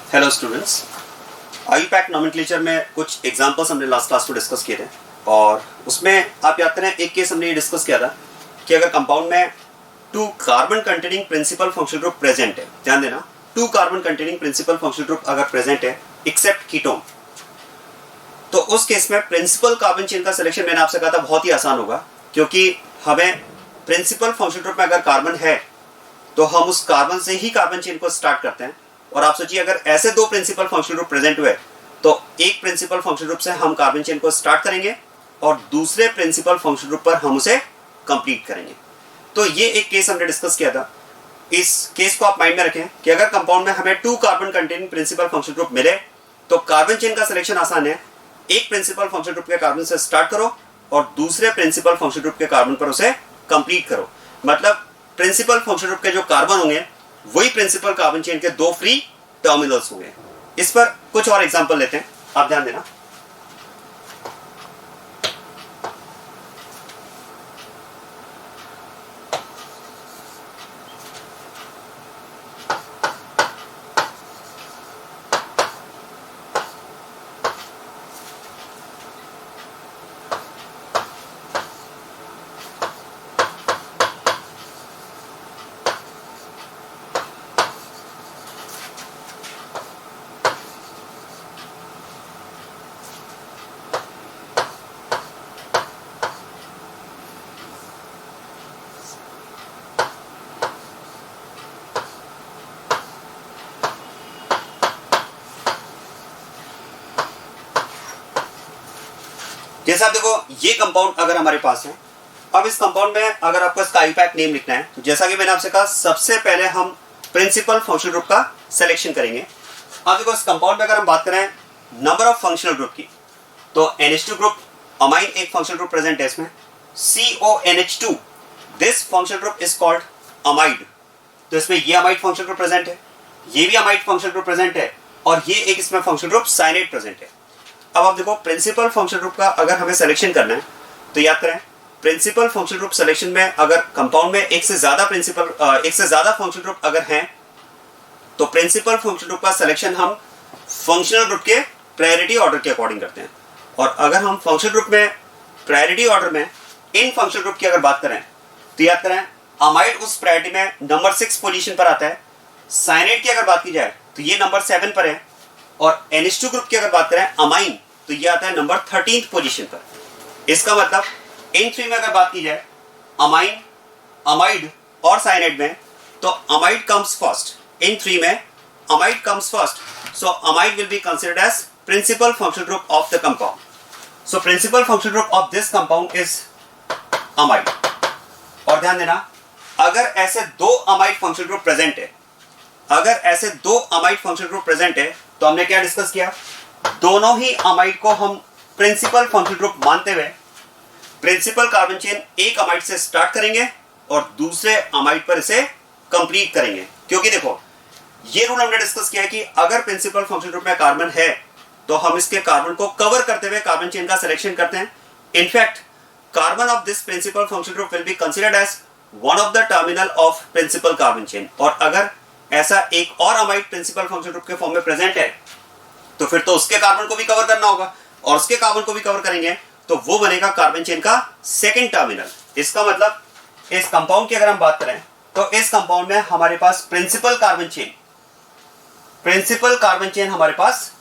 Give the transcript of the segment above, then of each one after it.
Hello students, IUPAC nomenclature में कुछ examples हमने लास्ट क्लास में डिस्कस किए थे और उसमें आप याद करें एक केस हमने ये डिस्कस किया था कि अगर कंपाउंड में 2 carbon containing principal functional group present है, ध्यान देना 2 carbon containing principal functional group अगर प्रेजेंट है एक्सेप्ट कीटोन, तो उस केस में प्रिंसिपल कार्बन चेन का सिलेक्शन मैंने आपसे कहा था बहुत ही आसान होगा, क्योंकि हमें प्रिंसिपल फंक्शनल ग्रुप में अगर कार्बन है तो हम उस कार्बन से ही कार्बन चेन को स्टार्ट करते हैं। और आप सोचिए अगर ऐसे 2 प्रिंसिपल फंक्शनल ग्रुप प्रेजेंट हुए तो एक प्रिंसिपल फंक्शनल ग्रुप से हम कार्बन चेन को स्टार्ट करेंगे और दूसरे प्रिंसिपल फंक्शनल ग्रुप पर हम उसे कंप्लीट करेंगे। तो ये एक केस हमने डिस्कस किया था। इस केस को आप माइंड में रखें कि अगर कंपाउंड में हमें 2 carbon containing principal functional group मिले तो कार्बन चेन का सिलेक्शन आसान है। एक प्रिंसिपल फंक्शनल ग्रुप के कार्बन से स्टार्ट करो और दूसरे प्रिंसिपल फंक्शनल ग्रुप के कार्बन पर उसे कंप्लीट करो। मतलब प्रिंसिपल फंक्शनल ग्रुप के जो कार्बन होंगे वही प्रिंसिपल कार्बन चेन के 2 फ्री टर्मिनल्स होंगे। इस पर कुछ और एग्जांपल लेते हैं, आप ध्यान देना। जैसा आप देखो ये कंपाउंड अगर हमारे पास है, अब इस कंपाउंड में अगर आपको इसका आईपैक नेम लिखना है तो जैसा कि मैंने आपसे कहा सबसे पहले हम प्रिंसिपल फंक्शनल ग्रुप का सिलेक्शन करेंगे। अब देखो इस कंपाउंड में अगर हम बात करें नंबर ऑफ फंक्शनल ग्रुप की तो NH2 ग्रुप अमाइन एक फंक्शनल ग्रुप प्रेजेंट है इसमें, CONH2 this functional group is called amide. तो इसमें ये अमाइड फंक्शनल ग्रुप प्रेजेंट है, ये भी अमाइड फंक्शनल ग्रुप प्रेजेंट है और ये एक इसमें फंक्शनल ग्रुप साइनेट प्रेजेंट है। अब आप देखो प्रिंसिपल फंक्शनल ग्रुप का अगर हमें सिलेक्शन करना है तो याद करें प्रिंसिपल फंक्शनल ग्रुप सिलेक्शन में अगर कंपाउंड में एक से ज्यादा फंक्शनल ग्रुप अगर हैं तो प्रिंसिपल फंक्शनल ग्रुप का सिलेक्शन हम फंक्शनल ग्रुप के प्रायोरिटी ऑर्डर के अकॉर्डिंग करते हैं। और अगर हम फंक्शनल ग्रुप में प्रायोरिटी ऑर्डर में इन फंक्शनल ग्रुप की अगर बात करें तो याद करें अमाइड उस प्रायोरिटी में नंबर 6 पोजीशन पर आता है, साइनेट की अगर बात की जाए तो ये नंबर 7 पर है और NH2 ग्रुप की अगर बात करें अमाइन तो ये आता है नंबर 13 पोजीशन पर। इसका मतलब इन 3 में अगर बात की जाए अमाइन, अमाइड और साइनेट में तो अमाइड कम्स फर्स्ट। इन 3 में amide comes first, so amide will be considered as principal functional group of the compound. So principal functional group of this compound is amide. और ध्यान देना अगर ऐसे 2 अमाइड फंक्शनल ग्रुप प्रेजेंट है, अगर ऐसे 2 अमाइड फंक्शनल ग्रुप प्रेजेंट है तो हमने क्या डिस्कस किया, दोनों ही अमाइड को हम प्रिंसिपल फंक्शनल ग्रुप मानते हुए प्रिंसिपल कार्बन चेन एक अमाइड से स्टार्ट करेंगे और दूसरे अमाइड पर इसे कंप्लीट करेंगे। क्योंकि देखो ये रूल हमने डिस्कस किया है कि अगर प्रिंसिपल फंक्शनल ग्रुप में कार्बन है तो हम इसके कार्बन को कवर करते हुए कार्बन चेन का सिलेक्शन करते हैं। In fact carbon of this principal functional group will be considered as one of the terminal of principal carbon chain. और अगर ऐसा एक और अमाइड प्रिंसिपल फंक्शनल ग्रुप के फॉर्म में प्रेजेंट है तो फिर तो उसके कार्बन को भी कवर करना होगा और उसके कार्बन को भी कवर करेंगे तो वो बनेगा कार्बन चेन का सेकंड टर्मिनल। इसका मतलब इस कंपाउंड की अगर हम बात करें तो इस कंपाउंड में हमारे पास प्रिंसिपल कार्बन चेन हमारे पास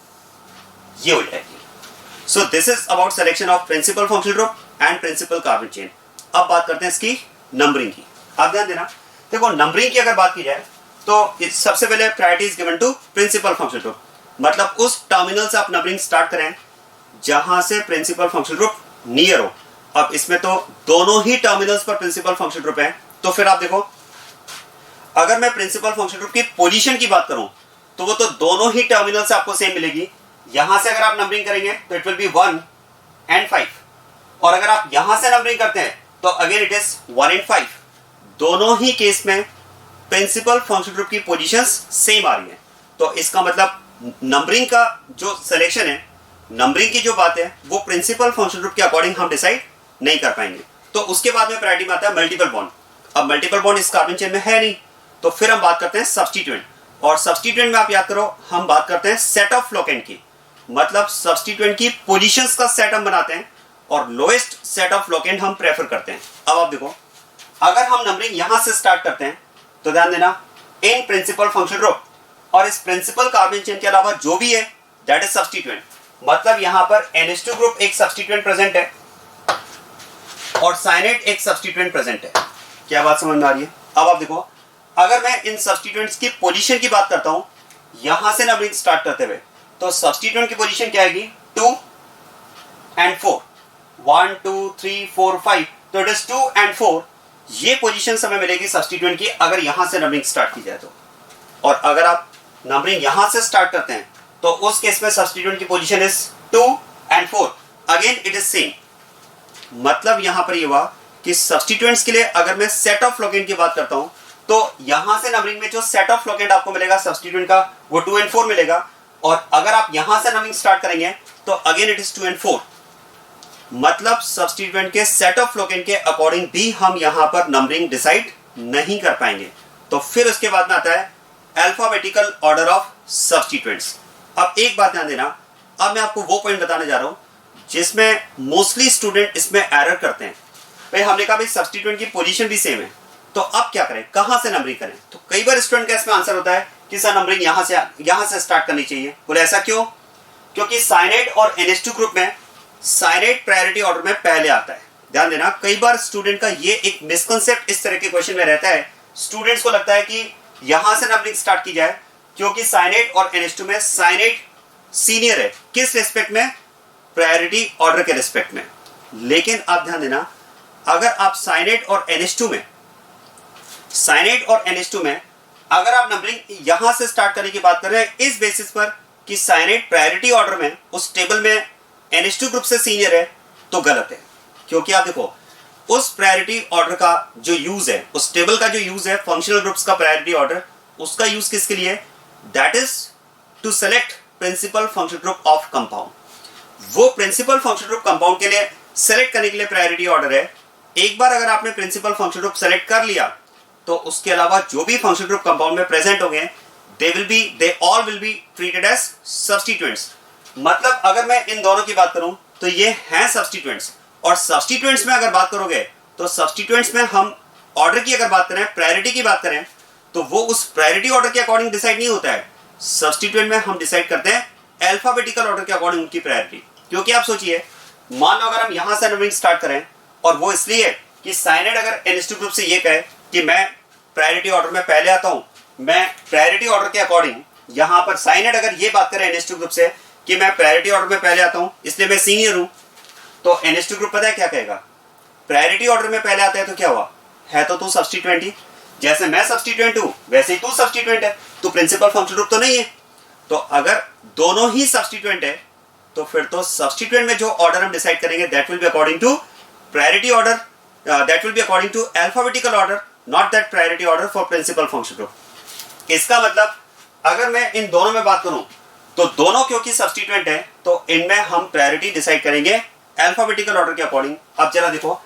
ये हो जाएगी। So this is about selection of principal functional group and principal carbon chain. अब बात करते हैं इसकी नंबरिंग की। आप ध्यान देना, देखो नंबरिंग की अगर बात की जाए तो सबसे पहले priority is given to principal functional group. मतलब उस टर्मिनल से आप नंबरिंग स्टार्ट करें जहां से प्रिंसिपल फंक्शनल ग्रुप नियर हो। अब इसमें तो दोनों ही टर्मिनल्स पर प्रिंसिपल फंक्शनल ग्रुप है, तो फिर आप देखो अगर मैं प्रिंसिपल फंक्शनल ग्रुप की पोजीशन की बात करूं तो वो तो दोनों ही टर्मिनल से आपको सेम मिलेगी। यहां से अगर आप नंबरिंग करेंगे तो इट विल बी 1 and 5 और अगर आप यहां से नंबरिंग करते हैं तो अगेन इट इज 1 and 5। दोनों ही केस में प्रिंसिपल फंक्शनल ग्रुप की पोजीशंस सेम आ रही है। तो इसका मतलब नंबरिंग का जो सिलेक्शन है, नंबरिंग की जो बात है वो प्रिंसिपल फंक्शनल ग्रुप के अकॉर्डिंग हम डिसाइड नहीं कर पाएंगे। तो उसके बाद में प्रायोरिटी में आता है मल्टीपल बॉन्ड। अब मल्टीपल बॉन्ड इस कार्बन चेन में है नहीं तो फिर हम बात करते हैं सब्स्टिट्यूएंट। और सब्स्टिट्यूएंट में आप याद करो हम बात करते हैं सेट ऑफ फ्लोकेंट की, मतलब सब्स्टिट्यूएंट की पोजीशंस का सेट हम बनाते हैं और लोएस्ट सेट ऑफ फ्लोकेंट हम प्रेफर करते हैं। अब आप देखो अगर हम नंबरिंग यहां से स्टार्ट करते हैं तो ध्यान देना इन प्रिंसिपल फंक्शन ग्रुप, और इस प्रिंसिपल कार्बन चेन के अलावा जो भी है दैट इज सब्स्टिट्यूएंट, मतलब यहां पर NH2 ग्रुप एक सब्स्टिट्यूएंट प्रेजेंट है और साइनेट एक सब्स्टिट्यूएंट प्रेजेंट है। क्या बात समझ में आ रही है? अब आप देखो अगर मैं इन सब्स्टिट्यूएंट्स की पोजीशन की बात करता हूं यहां से नंबरिंग स्टार्ट करते हुए, तो सब्स्टिट्यूएंट की पोजीशन क्या आएगी 2 and 4, 1 2 3 4 5, तो इट इज 2 and 4, ये पोजीशन हमें मिलेगी सब्स्टिट्यूएंट की अगर यहां से नंबरिंग स्टार्ट की जाए तो। और अगर आप नंबरिंग यहां से स्टार्ट करते हैं तो उस केस में सब्स्टिट्यूएंट की position is 2 and 4, again it is same. मतलब यहां पर ये हुआ कि सब्स्टिट्यूएंट्स के लिए अगर मैं सेट ऑफ फ्लोकेंट की बात करता हूं तो यहां से नंबरिंग में जो सेट ऑफ फ्लोकेंट आपको मिलेगा सब्स्टिट्यूएंट का वो 2 and 4 मिलेगा, और अगर आप यहां से नंबरिंग स्टार्ट करेंगे तो अगेन इट इज 2 and 4। मतलब सब्स्टिट्यूएंट के सेट ऑफ फ्लोकेंट के अकॉर्डिंग भी हम यहां पर नंबरिंग डिसाइड नहीं कर पाएंगे। तो फिर उसके बाद में आता है अल्फाबेटिकल ऑर्डर ऑफ सब्स्टिट्यूएंट्स। अब एक बात ध्यान देना, अब मैं आपको वो पॉइंट बताने जा रहा हूं जिसमें मोस्टली स्टूडेंट इसमें एरर करते हैं। भाई हमने कहा भाई सब्स्टिट्यूएंट की पोजीशन भी सेम है, तो अब क्या करें, कहां से नंबरिंग करें? तो कई बार स्टूडेंट का इसमें आंसर होता है कि सर नंबरिंग यहां से स्टार्ट करनी चाहिए। बोले ऐसा क्यों? क्योंकि साइनेट और NH2 ग्रुप में साइनेट प्रायोरिटी ऑर्डर में पहले आता है। ध्यान देना कई बार स्टूडेंट का ये एक मिसकंसेप्ट इस तरह के क्वेश्चन में रहता है, स्टूडेंट्स को लगता है कि यहां से नंबरिंग स्टार्ट की जाए क्योंकि साइनेट और NH2 में साइनेट सीनियर है। किस रिस्पेक्ट में? प्रायोरिटी ऑर्डर के रिस्पेक्ट में। लेकिन आप ध्यान देना अगर आप साइनेट और NH2 में अगर आप नंबरिंग यहां से स्टार्ट करने की बात कर रहे हैं इस बेसिस पर कि साइनेट प्रायोरिटी ऑर्डर में उस टेबल में NH2 ग्रुप से सीनियर है, तो गलत है। क्योंकि आप देखो उस प्रायोरिटी ऑर्डर का जो यूज है, उस टेबल का जो यूज है फंक्शनल ग्रुप्स का प्रायोरिटी ऑर्डर, उसका यूज किसके लिए? That is to select principal function group of compound. वो प्रिंसिपल फंक्शन ग्रुप कंपाउंड के लिए सेलेक्ट करने के लिए प्रायोरिटी ऑर्डर है। एक बार अगर आपने प्रिंसिपल फंक्शन ग्रुप सेलेक्ट कर लिया तो उसके अलावा जो भी फंक्शन ग्रुप कंपाउंड में प्रेजेंट होंगे they all will be treated as substituents। मतलब अगर मैं इन दोनों की बात करूं तो ये हैं सब्स्टिट्यूएंट्स, और सब्स्टिट्यूएंट्स में अगर बात करोगे तो सब्स्टिट्यूएंट्स में हम ऑर्डर की अगर बात करें, प्रायोरिटी की बात करें, तो वो उस प्रायोरिटी ऑर्डर के अकॉर्डिंग डिसाइड नहीं होता है। सब्स्टिट्यूएंट में हम डिसाइड करते हैं अल्फाबेटिकल ऑर्डर के अकॉर्डिंग उनकी प्रायोरिटी। क्योंकि आप सोचिए मान लो अगर हम यहां से नंबरिंग स्टार्ट करें और वो इसलिए कि साइनेट अगर NH2 ग्रुप से ये कहे कि मैं प्रायोरिटी ऑर्डर में पहले आता हूं, मैं प्रायोरिटी ऑर्डर के अकॉर्डिंग यहां पर साइनेट अगर ये बात करे NH2 ग्रुप से कि मैं प्रायोरिटी ऑर्डर में पहले आता हूं इसलिए मैं सीनियर हूं, तो NH2 ग्रुप पता है क्या कहेगा? प्रायोरिटी ऑर्डर में पहले आता है तो क्या हुआ, है तो तू सब्स्टिट्यूएंट ही, जैसे मैं सब्स्टिट्यूएंट हूं वैसे ही तू सब्स्टिट्यूएंट है, तू प्रिंसिपल फंक्शन ग्रुप तो नहीं है। तो अगर दोनों ही सब्स्टिट्यूएंट है तो फिर तो सब्स्टिट्यूएंट में जो ऑर्डर हम डिसाइड करेंगे that will be according to priority order, that will be according to alphabetical order, not that priority order for principal function group. इसका मतलब अगर मैं इन दोनों में बात करूं तो दोनों क्योंकि सब्स्टिट्यूएंट है तो इनमें हम प्रायोरिटी डिसाइड करेंगे अल्फाबेटिकल ऑर्डर के अकॉर्डिंग। अब जरा देखो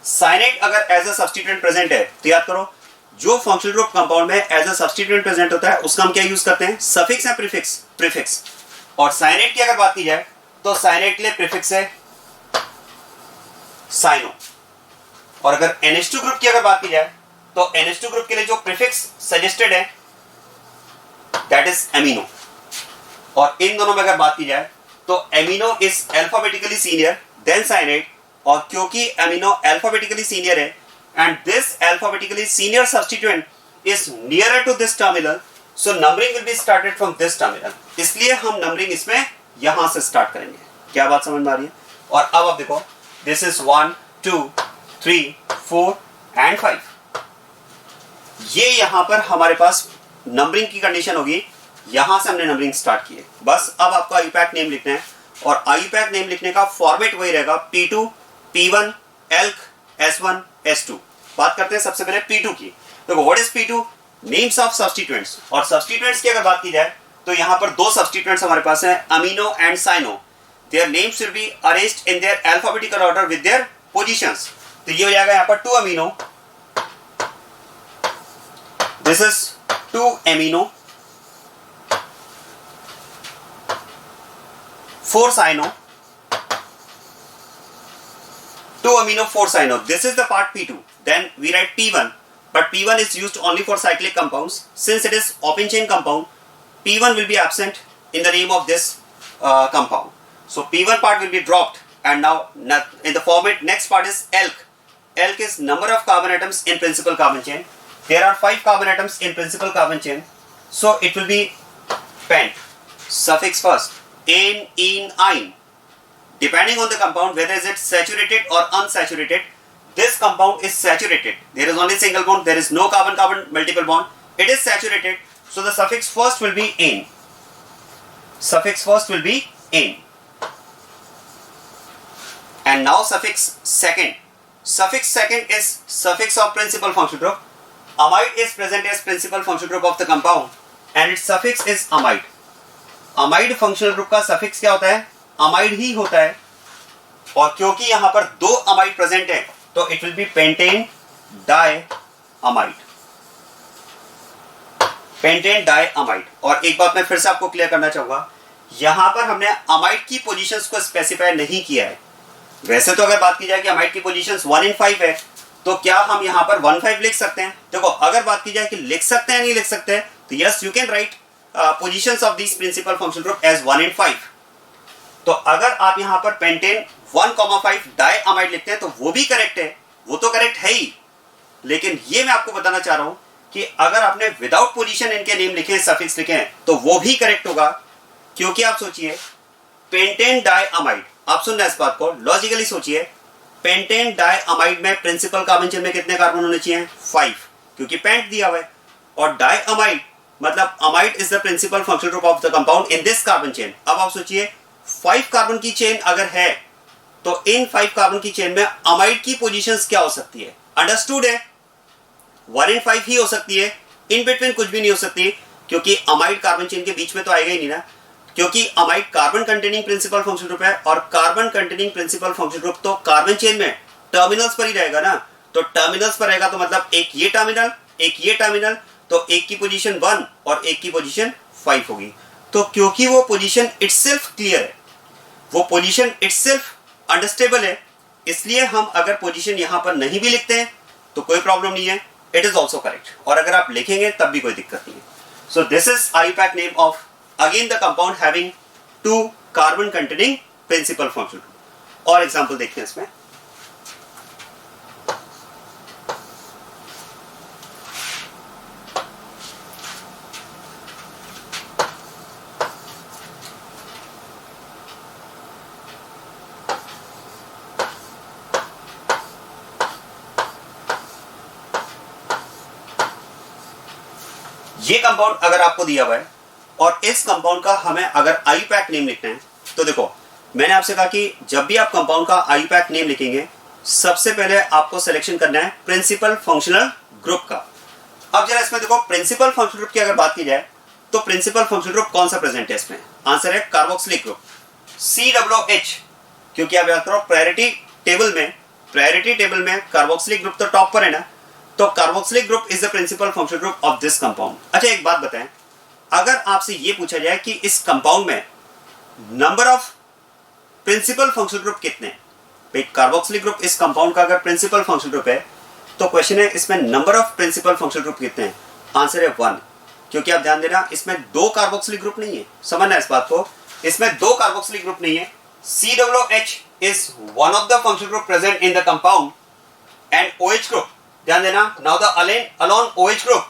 साइनेट अगर एज अ सब्स्टिट्यूएंट प्रेजेंट है तो याद करो जो फंक्शनल ग्रुप कंपाउंड में एज अ सब्स्टिट्यूएंट प्रेजेंट होता है उसका हम क्या यूज करते हैं? सफिक्स या प्रीफिक्स। और साइनेट की अगर बात की जाए तो साइनेट के लिए प्रीफिक्स है साइनो, और अगर NH2 ग्रुप की अगर बात की जाए तो NH2 ग्रुप के लिए जो प्रीफिक्स सजेस्टेड है दैट इज एमिनो। और इन दोनों में अगर बात की जाए तो amino is alphabetically senior then cyanate, और क्योंकि एमिनो अल्फाबेटिकली सीनियर है and this alphabetically senior substituent is nearer to this terminal, so numbering will be started from this terminal, इसलिए हम नंबरिंग इसमें यहां से स्टार्ट करेंगे। क्या बात समझ में आ रही है? और अब आप देखो दिस इज 1 2 3 4 and 5, ये यहां पर हमारे पास नंबरिंग की कंडीशन होगी, यहां से हमने नंबरिंग स्टार्ट की है। बस अब आपको आईयूपैक नेम लिखना है, और आईयूपैक नेम लिखने का फॉर्मेट वही रहेगा P2 P1 ELK S1 S2। बात करते हैं सबसे पहले P2 की। देखो what is P2? Names of substituents. और सब्स्टिट्यूएंट्स की अगर बात की जाए तो यहां पर दो सब्स्टिट्यूएंट्स हमारे पास हैं amino and cyano. Their names will be arranged in their alphabetical order with their positions. तो ये हो जाएगा यहां पर 2 amino, this is 2 amino, 4 cyano, 2 amino 4 cyano. This is the part P2. Then we write P1, but P1 is used only for cyclic compounds. Since it is open chain compound, P1 will be absent in the name of this compound. So P1 part will be dropped, and now in the format next part is alk. Alk is number of carbon atoms in principal carbon chain. There are 5 carbon atoms in principal carbon chain, so it will be pent. Suffix first, ane, ene, ine. Depending on the compound, whether is it saturated or unsaturated, this compound is saturated. There is only single bond. There is no carbon-carbon multiple bond. It is saturated, so the suffix first will be ane. Suffix first will be ane. And now suffix second. Suffix second is suffix of principal functional group. Amide is present as principal functional group of the compound and its suffix is amide. Amide functional group का suffix क्या होता है? Amide ही होता है. और क्योंकि यहाँ पर 2 amide present है, तो it will be pentane diamide. Pentane diamide. और एक बात मैं फिर से आपको क्लियर करना चाहूंगा, यहाँ पर हमने amide की पोजीशंस को स्पेसिफाई नहीं किया है. वैसे तो अगर बात की जाए कि amide की पोजीशंस 1 in 5 है, तो क्या हम यहाँ पर 1,5 लिख सकते हैं? देखो, अगर बात की जाए कि लिख सकते हैं नहीं लिख सकते हैं, तो yes you can write positions of this principal functional group as 1 in 5. तो अगर आप यहाँ पर पेंटेन 1,5 डाइअमाइड लिखते हैं तो वो भी करेक्ट है, वो तो करेक्ट है ही. लेकिन ये मैं आपको बताना चाह रहा हूं कि अगर आपने विदाउट पोजीशन इनके नेम लिखे हैं, सफिक्स लिखे हैं, तो वो भी करेक्ट होगा. क्योंकि आप सोचिए, पेंटेन डाइअमाइड, आप सुनना इस बात को, लॉजिकली सोचिए, पेंटेन डाइअमाइड में प्रिंसिपल कार्बन चेन में कितने कार्बन होने चाहिए? 5, क्योंकि पेंट दिया हुआ है. और डाइअमाइड मतलब amide is the principal functional group of the compound in this carbon chain. अब आप सोचिए, 5 कार्बन की चेन अगर है, तो इन 5 कार्बन की चेन में अमाइड की पोजीशंस क्या हो सकती है? अंडरस्टूड है, 1 in 5 ही हो सकती है, इन बिटवीन कुछ भी नहीं हो सकती, क्योंकि अमाइड कार्बन चेन के बीच में तो आएगा ही नहीं ना. क्योंकि amide carbon containing principal functional group है, और carbon containing principal functional group तो कार्बन चेन में टर्मिनल्स पर ही रहेगा ना. तो टर्मिनल्स पर रहेगा तो मतलब एक ये टर्मिनल, एक ये टर्मिनल, तो एक की पोजीशन 1 और एक की पोजीशन 5 होगी. तो क्योंकि वो पोजीशन इटसेल्फ क्लियर है, वो पोजीशन इटसेल्फ अंडरस्टेबल है, इसलिए हम अगर पोजीशन यहां पर नहीं भी लिखते हैं तो कोई प्रॉब्लम नहीं है, इट इज ऑल्सो करेक्ट. और अगर आप लिखेंगे तब भी कोई दिक्कत नहीं है. So this is IUPAC name of again the compound having 2 carbon containing principal functional group. और एग्जांपल देखते हैं इसमें. ये कंपाउंड अगर आपको दिया हुआ है और इस कंपाउंड का हमें अगर IUPAC नेम लिखना है, तो देखो, मैंने आपसे कहा कि जब भी आप कंपाउंड का IUPAC नेम लिखेंगे, सबसे पहले आपको सिलेक्शन करना है प्रिंसिपल फंक्शनल ग्रुप का. अब जरा इसमें देखो, प्रिंसिपल फंक्शनल ग्रुप की अगर बात की जाए तो प्रिंसिपल फंक्शनल ग्रुप कौन सा प्रेजेंट है इसमें? आंसर है कार्बोक्सिलिक ग्रुप, COOH. क्योंकि आप याद करो, प्रायोरिटी टेबल में कार्बोक्सिलिक ग्रुप तो टॉप पर है ना, तो carboxylic group is the principal functional group of this compound. अच्छा, एक बात बताएं, अगर आपसे ये पूछा जाए कि इस कंपाउंड में number of principal functional group कितने हैं, भाई कार्बोक्सिलिक ग्रुप इस कंपाउंड का अगर प्रिंसिपल फंक्शनल ग्रुप है, तो क्वेश्चन है इसमें number of principal functional group कितने हैं? आंसर है 1. क्योंकि आप ध्यान देना, इसमें 2 कार्बोक्सिलिक ग्रुप नहीं है, समझना इस बात को, इसमें 2 कार्बोक्सिलिक ग्रुप नहीं है. COOH is one of the functional group present in the compound, and OH group, ध्यान देना, now the alone OH group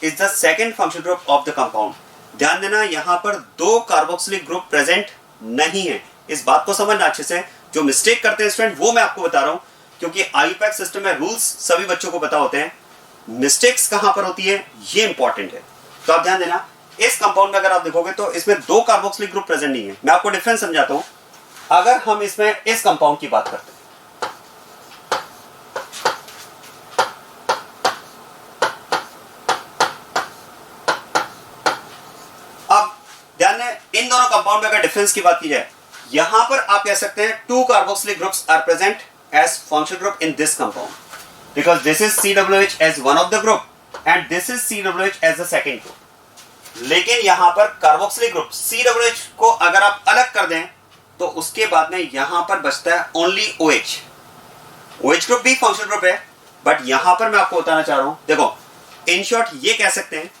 is the second functional group of the compound. ध्यान देना, यहां पर 2 कार्बोक्सिलिक ग्रुप प्रेजेंट नहीं है. इस बात को समझना अच्छे से. जो मिस्टेक करते हैं स्टूडेंट, वो मैं आपको बता रहा हूं, क्योंकि IUPAC सिस्टम में रूल्स सभी बच्चों को पता होते हैं, मिस्टेक्स कहां पर होती है ये इंपॉर्टेंट है. तो आप ध्यान देना, इस कंपाउंड में अगर आप देखोगे तो इसमें 2 कार्बोक्सिलिक ग्रुप प्रेजेंट नहीं है. मैं आपको डिफरेंस समझाता हूं. अगर हम इसमें इस कंपाउंड की बात करते हैं, अब ध्यान दें, इन दोनों कंपाउंड में अगर डिफरेंस की बात की जाए, यहां पर आप कह सकते हैं 2 carboxylic groups are present as functional group in this compound, because this is COOH as one of the group and this is COOH as the second group. लेकिन यहां पर कार्बोक्सिलिक ग्रुप COOH को अगर आप अलग कर दें तो उसके बाद में यहां पर बचता है ओनली OH। OH ग्रुप भी फंक्शनल ग्रुप है, बट यहां पर मैं आपको बताना चाह रहा हूं, देखो इन शॉर्ट ये कह सकते हैं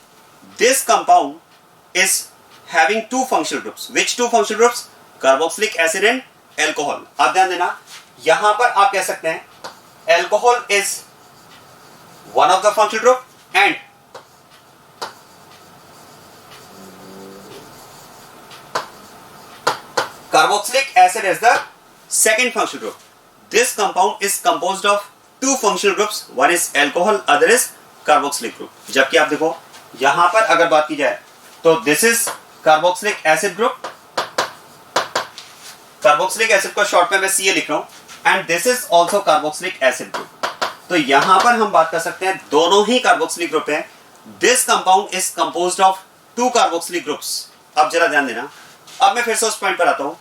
this compound is having two functional groups. Which two functional groups? Carboxylic acid and alcohol. आप ध्यान देना, यहां पर आप कह सकते हैं alcohol is one of the functional group and carboxylic acid is the second functional group. This compound is composed of two functional groups. One is alcohol, other is carboxylic group. जबकि आप देखो यहां पर अगर बात की जाए तो this is carboxylic acid group. Carboxylic acid को शॉर्ट में मैं Ca लिख रहा हूं and this is also carboxylic acid group. तो यहां पर हम बात कर सकते हैं दोनों ही carboxylic group हैं. This compound is composed of two carboxylic groups. अब जरा ध्यान देना, अब मैं फिर से उस पॉइंट पर आता हूं।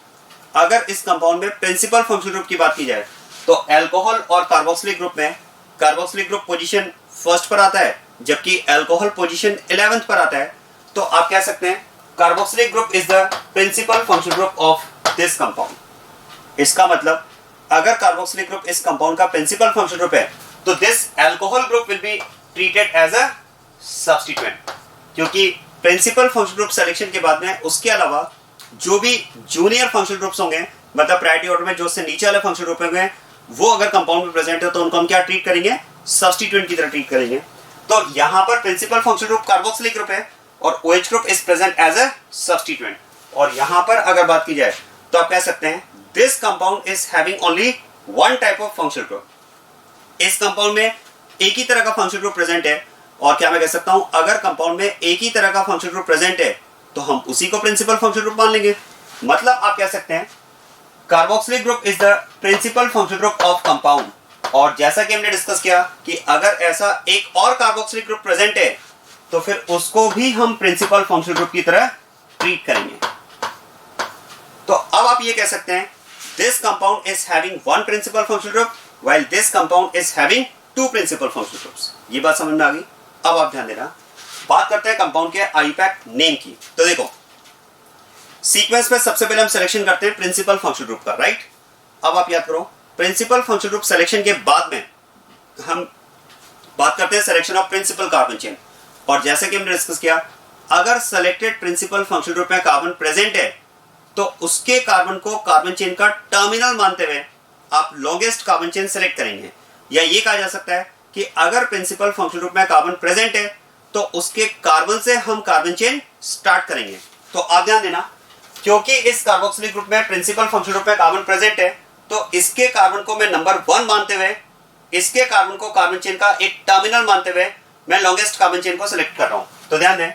अगर इस कंपाउंड में प्रिंसिपल फंक्शनल ग्रुप की बात की जाए तो अल्कोहल और कार्बोक्सिलिक ग्रुप में कार्बोक्सिलिक ग्रुप पोजीशन फर्स्ट पर आता है, जबकि अल्कोहल पोजीशन 11th पर आता है। तो आप कह सकते हैं carboxylic group is the principal functional group of this compound. इसका मतलब अगर कार्बोक्सिलिक ग्रुप इस कंपाउंड का प्रिंसिपल फंक्शनल ग्रुप है तो this alcohol group will be treated as a substituent, क्योंकि प्रिंसिपल फंक्शनल ग्रुप सिलेक्शन के बाद में उसके अलावा जो भी जूनियर फंक्शनल ग्रुप्स होंगे, मतलब प्रायोरिटी ऑर्डर में जो से नीचे वाले फंक्शनल ग्रुप होंगे, वो अगर कंपाउंड में प्रेजेंट है तो उनको हम क्या ट्रीट करेंगे? सब्स्टिट्यूएंट की तरह ट्रीट करेंगे। तो यहां पर principal functional group carboxylic group है और OH group is present as a substituent. और यहां पर अगर बात की जाए तो आप कह सकते हैं this compound is having only one type of functional group. इस कंपाउंड में एक ही तरह का फंक्शनल ग्रुप प्रेजेंट है। और क्या मैं कह सकता हूं, अगर कंपाउंड में एक ही तरह का फंक्शनल ग्रुप प्रेजेंट है तो हम उसी को प्रिंसिपल फंक्शनल ग्रुप मान लेंगे। मतलब आप कह सकते हैं carboxylic group is the principal functional group of compound. और जैसा कि हमने डिस्कस किया कि अगर ऐसा एक और कार्बोक्सिलिक ग्रुप प्रेजेंट है तो फिर उसको भी हम प्रिंसिपल फंक्शनल ग्रुप की तरह ट्रीट करेंगे। तो अब आप ये कह सकते हैं this compound is having one principal functional group while this compound is having two principal functional groups. ये बात समझ में आ गई? अब आप ध्यान देना, बात करते हैं कंपाउंड के आईयूपैक नेम की। तो देखो सीक्वेंस में सबसे पहले हम सिलेक्शन करते हैं प्रिंसिपल फंक्शनल ग्रुप का, राइट? अब आप याद करो प्रिंसिपल फंक्शनल ग्रुप सिलेक्शन के बाद में हम बात करते हैं selection of principal carbon chain. और जैसे कि हमने डिस्कस किया, अगर सेलेक्टेड प्रिंसिपल फंक्शनल ग्रुप में कार्बन प्रेजेंट है तो उसके कार्बन को कार्बन चेन का टर्मिनल मानते हुए आप लॉन्गेस्ट कार्बन चेन सेलेक्ट करेंगे। या ये कहा जा सकता है कि अगर प्रिंसिपल फंक्शनल ग्रुप में कार्बन प्रेजेंट है तो उसके कार्बन से हम कार्बन चेन स्टार्ट करेंगे। तो आप ध्यान देना, क्योंकि इस कार्बोक्सिलिक ग्रुप में प्रिंसिपल फंक्शनल ग्रुप में कार्बन प्रेजेंट है तो इसके कार्बन को मैं नंबर 1 मानते हुए, इसके कार्बन को कार्बन चेन का एक टर्मिनल मानते हुए मैं लॉन्गेस्ट कार्बन चेन को सिलेक्ट कर रहा हूं। तो ध्यान दें,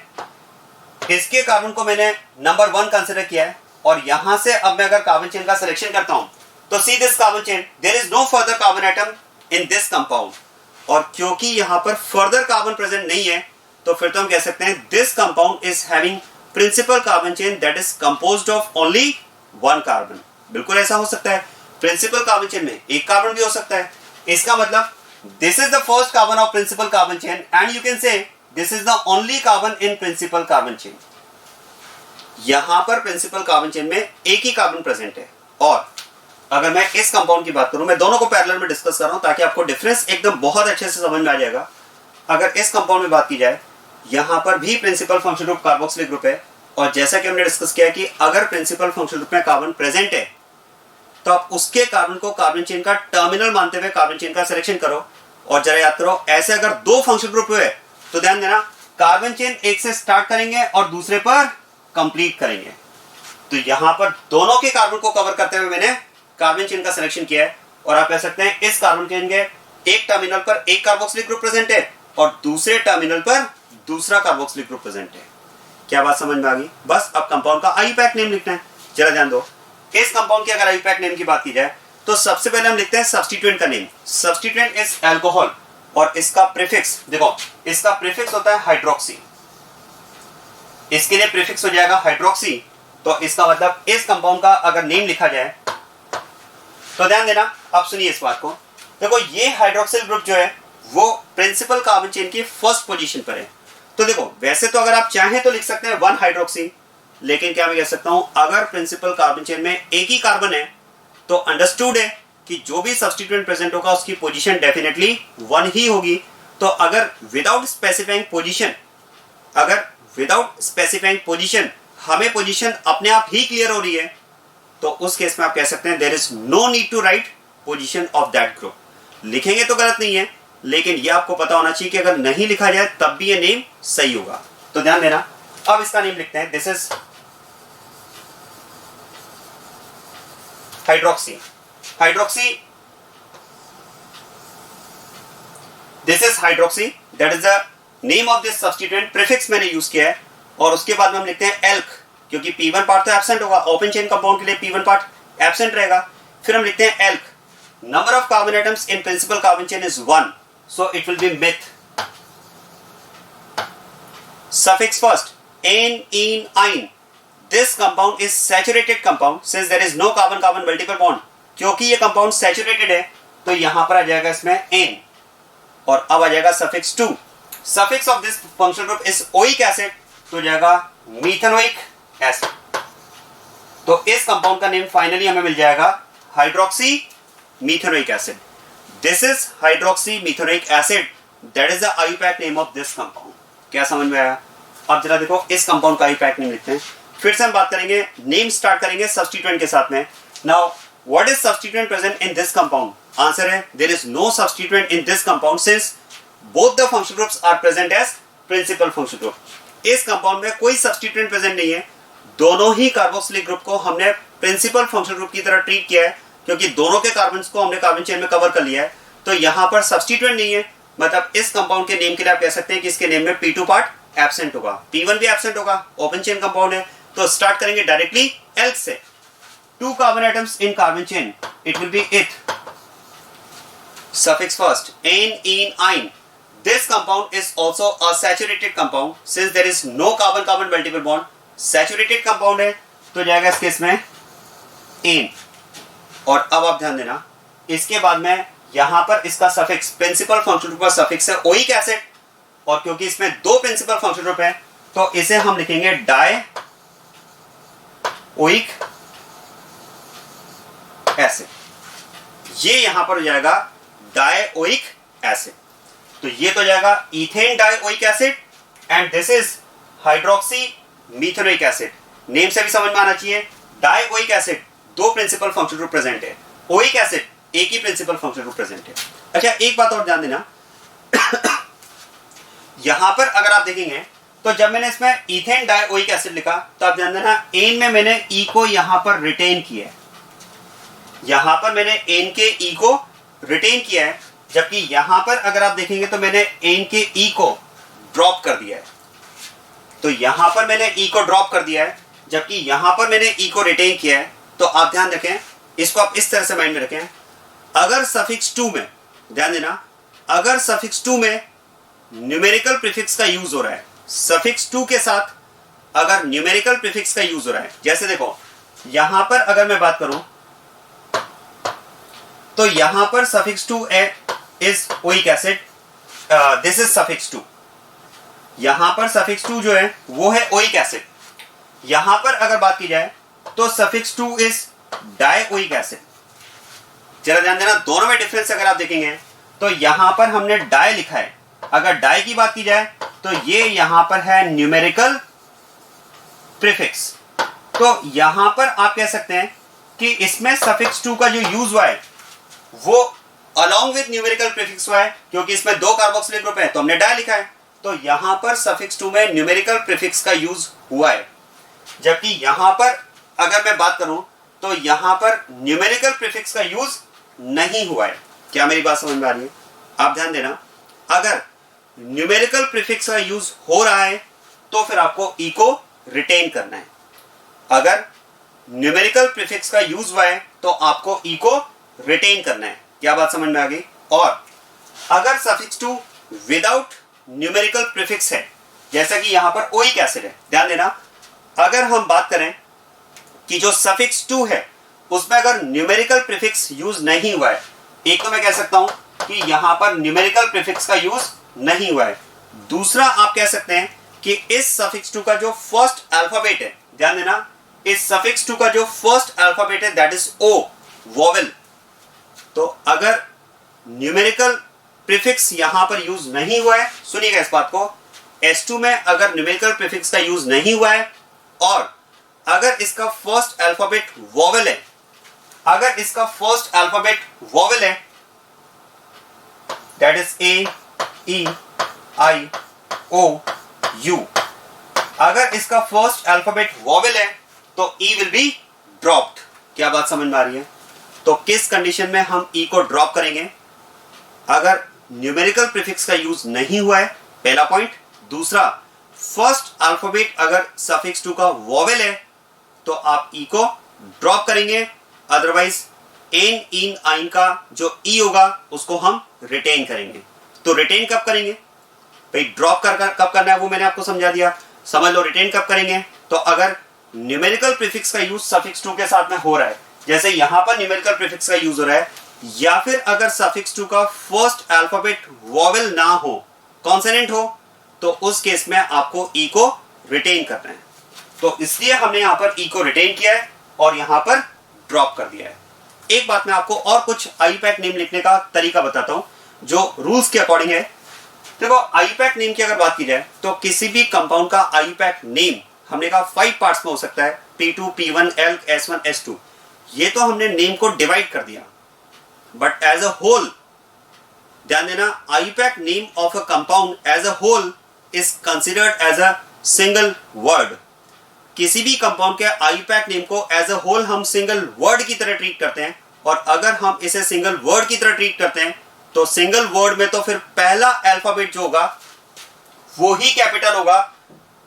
इसके कार्बन को मैंने नंबर 1 कंसीडर किया है और यहां से अब मैं अगर कार्बन चेन का सिलेक्शन करता हूं तो see this carbon chain, there is no further carbon atom in this compound. और क्योंकि यहां पर फर्दर कार्बन प्रेजेंट नहीं है तो फिर तो हम कह सकते हैं this compound is having principal carbon chain that is composed of only one carbon. बिल्कुल ऐसा हो सकता है, प्रिंसिपल कार्बन चेन में एक कार्बन भी हो सकता है। इसका मतलब this is the first carbon of principal carbon chain and you can say this is the only carbon in principal carbon chain. यहां पर प्रिंसिपल कार्बन चेन में एक ही कार्बन प्रेजेंट है। और अगर मैं इस कंपाउंड की बात करूं, मैं दोनों को पैरेलल में डिस्कस कर रहा हूं ताकि आपको डिफरेंस एकदम बहुत अच्छे से समझ में आ जाएगा। अगर इस कंपाउंड में बात की जाए, यहां पर भी principal functional group carboxylic group है और जैसा कि हमने डिस्कस किया कि अगर प्रिंसिपल फंक्शनल ग्रुप में कार्बन प्रेजेंट है तो आप उसके कार्बन को कार्बन चेन का टर्मिनल मानते हुए कार्बन चेन का सिलेक्शन करो। और जरा याद करो, ऐसे अगर दो फंक्शनल ग्रुप हुए तो ध्यान देना कार्बन चेन एक से स्टार्ट करेंगे और दूसरे पर कंप्लीट करेंगे। तो यहां पर दोनों के कार्बन को कवर करते हुए मैंने कार्बन चेन का सिलेक्शन किया है। और आप कह सकते हैं इस कार्बन चेन के एक टर्मिनल पर एक कार्बोक्सिलिक ग्रुप प्रेजेंट है और दूसरे टर्मिनल पर दूसरा कार्बोक्सिलिक ग्रुप प्रेजेंट है। क्या बात समझ में आ गई? बस अब कंपाउंड का आईयूपैक नेम लिखना है। जरा ध्यान दो, इस कंपाउंड के अगर आईयूपैक नेम की बात की जाए तो सबसे पहले हम लिखते हैं सब्स्टिट्यूएंट का नेम। सब्स्टिट्यूएंट इज अल्कोहल और इसका प्रीफिक्स, देखो इसका प्रीफिक्स होता है हाइड्रोक्सी। इसके लिए प्रीफिक्स हो जाएगा हाइड्रोक्सी। तो इसका मतलब इस कंपाउंड का अगर नेम लिखा जाए तो ध्यान देना, अब सुनिए इस बात को। देखो ये हाइड्रोक्सिल ग्रुप जो है वो प्रिंसिपल कार्बन चेन की फर्स्ट पोजीशन पर है। तो देखो वैसे तो अगर आप चाहें तो लिख सकते हैं 1 हाइड्रोक्सी, लेकिन क्या मैं कह सकता हूं, अगर प्रिंसिपल कार्बन चेन में एक ही कार्बन है तो अंडरस्टूड है कि जो भी सब्स्टिट्यूएंट प्रेजेंट होगा उसकी पोजीशन डेफिनेटली 1 ही होगी। तो अगर विदाउट स्पेसिफाइंग पोजीशन हमें पोजीशन अपने आप ही क्लियर हो रही है, तो उस केस में आप कह सकते हैं there is no need to write position of that group. लिखेंगे तो गलत नहीं है, लेकिन यह आपको पता होना चाहिए कि अगर नहीं लिखा जाए तब भी ये नेम सही होगा। तो ध्यान देना। अब इसका नेम लिखते हैं, this is hydroxy. This is hydroxy, that is the name of this substituent. Prefix मैंने यूज किया है, और उसके बाद में हम लिखते हैं एल्क, क्योंकि P1 पार्ट तो एब्सेंट होगा, ओपन चेन कंपाउंड के लिए P1 पार्ट एब्सेंट रहेगा। फिर हम लिखते हैं elk, number of carbon atoms in principal carbon chain is 1, so it will be meth. Suffix first, ane, ene, ine. This compound is saturated compound since there is no carbon-carbon multiple bond. क्योंकि ये compound saturated है, तो यहां पर आ जाएगा इसमें ane, और अब आ जाएगा suffix 2. Suffix of this functional group is oic acid, तो जाएगा methanoic acid. तो इस compound का नेम फाइनली हमें मिल जाएगा hydroxy methanoic acid. This is hydroxy methanoic acid. That is the IUPAC name of this compound. क्या समझ में आया? अब जरा देखो इस कंपाउंड का IUPAC नेम लिखते हैं। फिर से हम बात करेंगे, नेम स्टार्ट करेंगे सब्स्टिट्यूएंट के साथ में। Now what is substituent present in this compound? Answer है there is no substituent in this compound since both the functional groups are present as principal functional group. इस कंपाउंड में कोई substituent present नहीं है। दोनों ही कार्बोक्सिलिक ग्रुप को हमने principal functional group की तरह ट्रीट किया है, क्योंकि दोनों के कार्बन्स को हमने कार्बन चेन में कवर कर लिया है। तो यहां पर सब्स्टिट्यूएंट नहीं है, मतलब इस कंपाउंड के नेम के लिए आप कह सकते हैं कि इसके नेम में P2 पार्ट एब्सेंट होगा, P1 भी एब्सेंट होगा, ओपन चेन कंपाउंड है। तो स्टार्ट करेंगे डायरेक्टली एल्क से। 2 carbon atoms in carbon chain, it will be eth. Suffix first, ane, ene, ine. This compound is also a saturated compound since there is no carbon-carbon multiple bond. Saturated compound है, तो जाएगा इस case में ane। और अब आप ध्यान देना, इसके बाद में यहां पर इसका सफिक्स प्रिंसिपल फंक्शनल ग्रुप का सफिक्स है ओइक एसिड, और क्योंकि इसमें 2 प्रिंसिपल फंक्शनल ग्रुप है तो इसे हम लिखेंगे डाई ओइक एसिड। ये यहां पर हो जाएगा डाई ओइक एसिड। तो ये तो जाएगा ethane di oic acid, and this is hydroxy methanoic acid. Name से भी समझ में आना चाहिए, di oic acid 2 principal functional group present है, ओइक एसिड एक ही प्रिंसिपल फंक्शनल ग्रुप प्रेजेंट है। अच्छा, एक बात और ध्यान देना यहां पर अगर आप देखेंगे तो जब मैंने इसमें इथेन डाइओइक एसिड लिखा तो आप ध्यान देना एन में मैंने ई को यहां पर रिटेन किया है, यहां पर मैंने एन के ई को रिटेन किया है, जबकि यहां पर अगर आप देखेंगे तो मैंने एन के ई को ड्रॉप कर दिया है। तो यहां पर मैंने ई को ड्रॉप कर दिया है, जबकि यहां पर मैंने ई को रिटेन किया है। तो आप ध्यान रखें, इसको आप इस तरह से माइंड में रखें, अगर सफिक्स 2 में, ध्यान देना, अगर सफिक्स 2 में न्यूमेरिकल प्रीफिक्स का यूज हो रहा है, सफिक्स 2 के साथ अगर न्यूमेरिकल प्रीफिक्स का यूज हो रहा है, जैसे देखो यहां पर अगर मैं बात करूं तो यहां पर suffix 2 is oic acid, this is suffix 2, यहां पर सफिक्स 2 जो है वो है ओइक एसिड। यहां पर अगर बात की जाए तो सफिक्स 2 इज डाइओइक एसिड। जरा ध्यान देना, दोनों में डिफरेंस अगर आप देखेंगे तो यहां पर हमने डाई लिखा है, अगर डाई की बात की जाए तो ये यहां पर है न्यूमेरिकल प्रीफिक्स। तो यहां पर आप कह सकते हैं कि इसमें सफिक्स 2 का जो यूज हुआ है वो अलॉन्ग विद न्यूमेरिकल प्रीफिक्स हुआ है, क्योंकि इसमें 2 कार्बोक्सिलिक ग्रुप है तो हमने डाई लिखा है। तो यहां पर सफिक्स 2 में न्यूमेरिकल प्रीफिक्स का यूज हुआ है, जबकि यहां पर अगर मैं बात करूं तो यहां पर न्यूमेरिकल प्रीफिक्स का यूज नहीं हुआ है। क्या मेरी बात समझ में आ रही है? आप ध्यान देना, अगर न्यूमेरिकल प्रीफिक्स का यूज हो रहा है तो फिर आपको ई को रिटेन करना है, अगर न्यूमेरिकल प्रीफिक्स का यूज हुआ है तो आपको ई को रिटेन करना है। क्या बात समझ में आ गई? और अगर सफिक्स 2 विदाउट न्यूमेरिकल प्रीफिक्स है, जैसा कि यहां पर ओइक एसिड है, ध्यान देना, अगर हम बात करें कि जो सफिक्स 2 है उसमें अगर न्यूमेरिकल प्रीफिक्स यूज नहीं हुआ है, एक तो मैं कह सकता हूं कि यहां पर न्यूमेरिकल प्रीफिक्स का यूज नहीं हुआ है, दूसरा आप कह सकते हैं कि इस सफिक्स 2 का जो फर्स्ट अल्फाबेट है ध्यान देना इस सफिक्स टू का जो फर्स्ट अल्फाबेट है दैट इज ओ, वोवेल। तो अगर न्यूमेरिकल प्रीफिक्स यहां पर यूज नहीं हुआ है, सुनिएगा इस बात को, S2 में अगर न्यूमेरिकल प्रीफिक्स का यूज नहीं हुआ है और अगर इसका फर्स्ट अल्फाबेट वोवेल है, अगर इसका फर्स्ट अल्फाबेट वोवेल है that is A, E, I, O, U, अगर इसका फर्स्ट अल्फाबेट वोवेल है तो E विल बी ड्रॉप्ड। क्या बात समझ में आ रही है? तो किस कंडीशन में हम E को ड्रॉप करेंगे? अगर न्यूमेरिकल प्रीफिक्स का यूज नहीं हुआ है, पहला पॉइंट। दूसरा, फर्स्ट अल्फाबेट अगर सफिक्स टू का वोवेल है तो आप ई को ड्रॉप करेंगे, अदरवाइज एन, इन, आइन का जो ई होगा उसको हम रिटेन करेंगे। तो रिटेन कब करेंगे भाई? ड्रॉप कब करना है वो मैंने आपको समझा दिया। समझ लो रिटेन कब करेंगे। तो अगर न्यूमेरिकल प्रीफिक्स का यूज सफिक्स टू के साथ में हो रहा है, जैसे यहां पर न्यूमेरिकल प्रीफिक्स का यूज हो रहा है, या फिर अगर सफिक्स टू का फर्स्ट अल्फाबेट वोवेल ना हो, कॉन्सोनेंट हो, तो उस केस में आपको ई को रिटेन करना है। तो इसलिए हमने यहां पर ई को रिटेन किया है और यहां पर ड्रॉप कर दिया है। एक बात मैं आपको और कुछ आईपैक नेम लिखने का तरीका बताता हूं जो रूल्स के अकॉर्डिंग है। देखो आईपैक नेम की अगर बात की जाए तो किसी भी कंपाउंड का आईपैक नेम हमने कहा 5 पार्ट्स में हो सकता है, P2, P1, L, S1, S2। ये तो हमने नेम को डिवाइड कर दिया, बट एज अ होल ध्यान देना IUPAC name of a compound as a whole is considered as a single word. किसी भी कंपाउंड के आईपैक नेम को एज अ होल हम सिंगल वर्ड की तरह ट्रीट करते हैं, और अगर हम इसे सिंगल वर्ड की तरह ट्रीट करते हैं तो सिंगल वर्ड में तो फिर पहला अल्फाबेट जो होगा वो ही कैपिटल होगा,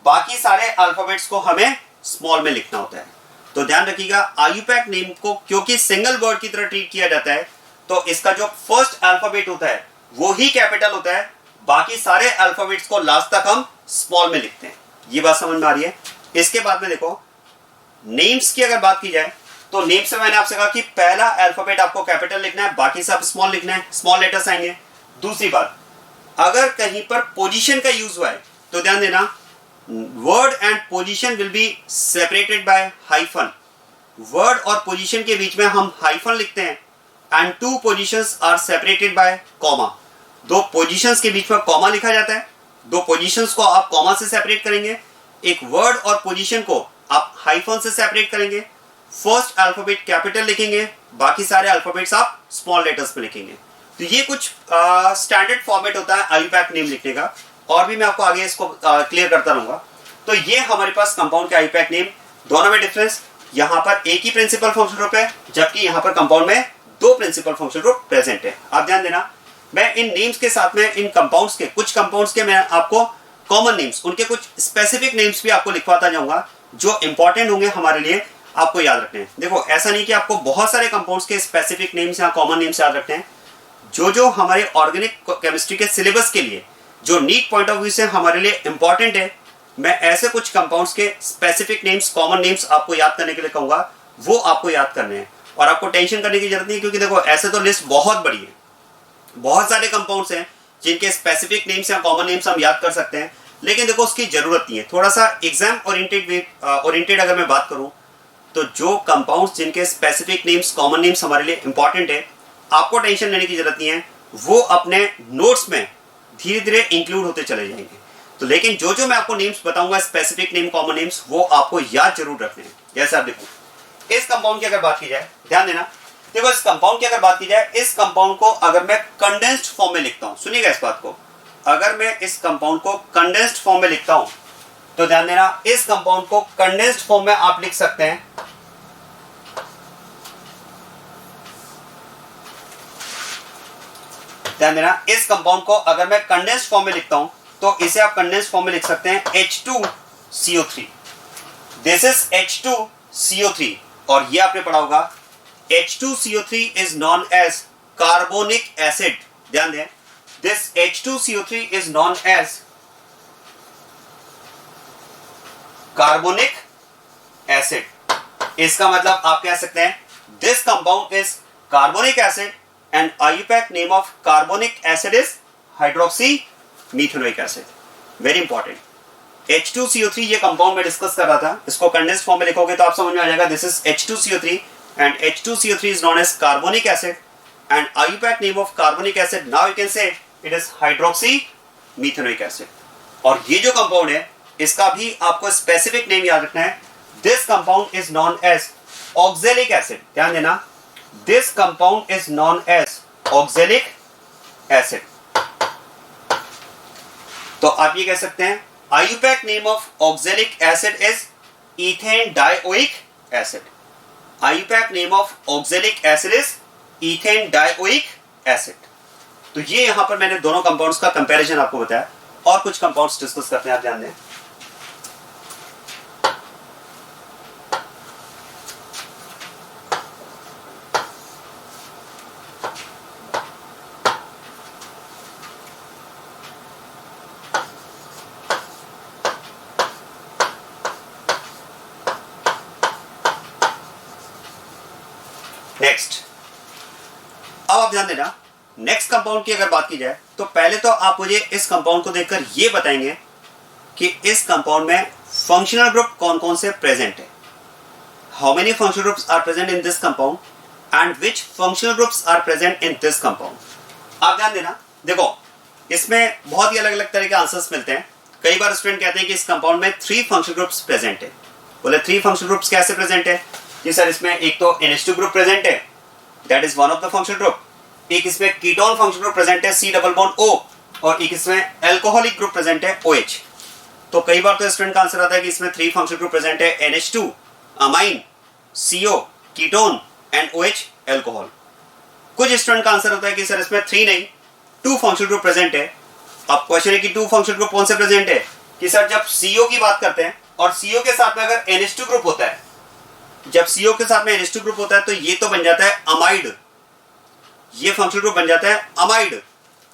बाकी सारे अल्फाबेट्स को हमें स्मॉल में लिखना होता है। तो ध्यान रखिएगा आईपैक नेम को क्योंकि सिंगल वर्ड की तरह ट्रीट किया जाता है तो इसका जो फर्स्ट अल्फाबेट होता है वो ही कैपिटल होता है, बाकी सारे अल्फाबेट्स को लास्ट तक हम स्मॉल में लिखते हैं। ये बात समझ में आ रही है? इसके बाद में देखो नेम्स की अगर बात की जाए तो नेम से मैंने आपसे कहा कि पहला अल्फाबेट आपको कैपिटल लिखना है, बाकी सब स्मॉल लिखना है, स्मॉल लेटर्स आएंगे। दूसरी बात, अगर कहीं पर पोजीशन का यूज हुआ है तो ध्यान देना word and position will be separated by hyphen. Word और पोजीशन के बीच में हम हाइफन लिखते हैं, and 2 positions are separated by comma. 2 positions के बीच में कॉमा लिखा जाता है, 2 पोजीशंस को आप कॉमा से सेपरेट करेंगे, एक वर्ड और पोजीशन को आप हाइफन से सेपरेट करेंगे, फर्स्ट अल्फाबेट कैपिटल लिखेंगे, बाकी सारे अल्फाबेट्स आप स्मॉल लेटर्स में लिखेंगे। तो ये कुछ स्टैंडर्ड फॉर्मेट होता है आईपैक नेम लिखने का, और भी मैं आपको आगे इसको क्लियर करता रहूंगा। तो ये हमारे पास कंपाउंड के आईपैक नेम, दोनों में डिफरेंस, यहाँ पर एक ही प्रिंसिपल फंक्शन ग्रुप है जबकि यहाँ पर कंपाउंड में 2 प्रिंसिपल फंक्शन ग्रुप प्रेजेंट है। आप ध्यान देना मैं इन नेम्स के साथ में इन कंपाउंड्स के कुछ कंपाउंड्स के मैं आपको कॉमन नेम्स, उनके कुछ स्पेसिफिक नेम्स भी आपको लिखवाता जाऊंगा जो इंपॉर्टेंट होंगे हमारे लिए, आपको याद रखने हैं। देखो ऐसा नहीं कि आपको बहुत सारे कंपाउंड्स के स्पेसिफिक नेम्स या कॉमन नेम्स याद रखने हैं, जो हमारे ऑर्गेनिक केमिस्ट्री के सिलेबस के लिए जो नीट पॉइंट ऑफ व्यू से हमारे लिए इंपॉर्टेंट है, मैं ऐसे कुछ कंपाउंड्स के स्पेसिफिक नेम्स, कॉमन नेम्स आपको याद करने के लिए कहूंगा, वो आपको याद करने हैं और आपको टेंशन करने की जरूरत नहीं है, क्योंकि देखो ऐसे तो लिस्ट बहुत बड़ी है, बहुत सारे कंपाउंड्स हैं जिनके स्पेसिफिक नेम्स या कॉमन नेम्स हम याद कर सकते हैं, लेकिन देखो उसकी जरूरत नहीं है। थोड़ा सा एग्जाम ओरिएंटेड अगर मैं बात करूं तो जो कंपाउंड्स जिनके स्पेसिफिक नेम्स, कॉमन नेम्स हमारे लिए इंपॉर्टेंट है, आपको टेंशन लेने की जरूरत नहीं है, वो अपने नोट्स में धीरे धीरे इंक्लूड होते चले जाएंगे। तो लेकिन जो मैं आपको नेम्स बताऊंगा, स्पेसिफिक नेम, कॉमन नेम्स, वो आपको याद जरूर रखने हैं। जैसे आप देखो इस कंपाउंड की अगर बात की जाए, ध्यान देना, देखो इस कंपाउंड की अगर बात की जाए, इस कंपाउंड को अगर मैं कंडेंस्ड फॉर्म में लिखता हूं, सुनिएगा इस बात को, अगर मैं इस कंपाउंड को कंडेंस्ड फॉर्म में लिखता हूं तो ध्यान देना इस कंपाउंड को कंडेंस्ड फॉर्म में आप लिख सकते हैं ध्यान देना इस कंपाउंड को अगर मैं कंडेंस्ड फॉर्म में लिखता हूं तो इसे आप कंडेंस्ड फॉर्म में लिख सकते हैं H2CO3। दिस इज H2CO3 और ये आपने पढ़ा होगा H2CO3 is known as carbonic acid. ध्यान दें, this H2CO3 is known as carbonic acid. इसका मतलब आप कह सकते हैं this compound is carbonic acid and IUPAC name of carbonic acid is hydroxymethylic acid. Very important. H2CO3 ये कंपाउंड में डिस्कस कर रहा था, इसको कंडेंस्ड फॉर्म में लिखोगे तो आप समझ में आ जाएगा this is H2CO3 and H2CO3 is known as carbonic acid and IUPAC name of carbonic acid now you can say it is hydroxy methanoic acid. और ये जो कंपाउंड है इसका भी आपको स्पेसिफिक नेम याद रखना है, this compound is known as oxalic acid. ध्यान देना, this compound is known as oxalic acid. तो आप ये कह सकते हैं IUPAC name of oxalic acid is ethane dioic acid. IUPAC name of oxalic acid is ethane dioic acid. तो ये यहां पर मैंने दोनों कंपाउंड्स का कंपैरिजन आपको बताया और कुछ कंपाउंड्स डिस्कस करते हैं, आप ध्यान दें। नेक्स्ट, अब आप ध्यान देना, नेक्स्ट कंपाउंड की अगर बात की जाए तो पहले तो आप मुझे इस कंपाउंड को देखकर ये बताएंगे कि इस कंपाउंड में फंक्शनल ग्रुप कौन कौन से प्रेजेंट है। How many functional groups are present in this compound and which functional groups are present in this compound. आप ध्यान देना, देखो इसमें बहुत ही अलग अलग तरह के आंसर्स मिलते हैं। कई बार स्टूडेंट कहते हैं कि इस कंपाउंड में 3 फंक्शनल ग्रुप्स प्रेजेंट है। बोले 3 फंक्शनल ग्रुप्स कैसे प्रेजेंट है जी सर? इसमें एक तो NH2 ग्रुप प्रेजेंट है, that is one of the functional group. एक इसमें कीटोन फंक्शनल ग्रुप प्रेजेंट है C डबल बॉन्ड O, और एक इसमें एल्कोहलिक ग्रुप प्रेजेंट है OH। तो कई बार तो स्टूडेंट का आंसर आता है कि इसमें 3 फंक्शनल ग्रुप प्रेजेंट है, NH2 amine, CO ketone and OH alcohol. कुछ स्टूडेंट का आंसर होता है कि सर इसमें 3 नहीं 2 फंक्शनल ग्रुप प्रेजेंट है। अब क्वेश्चन है कि 2 फंक्शनल ग्रुप कौन से प्रेजेंट है? कि सर जब CO की बात करते हैं और CO के साथ में अगर NH2 ग्रुप होता है, जब CO के साथ में NH2 ग्रुप होता है तो ये तो बन जाता है अमाइड, ये फंक्शनल ग्रुप बन जाता है अमाइड।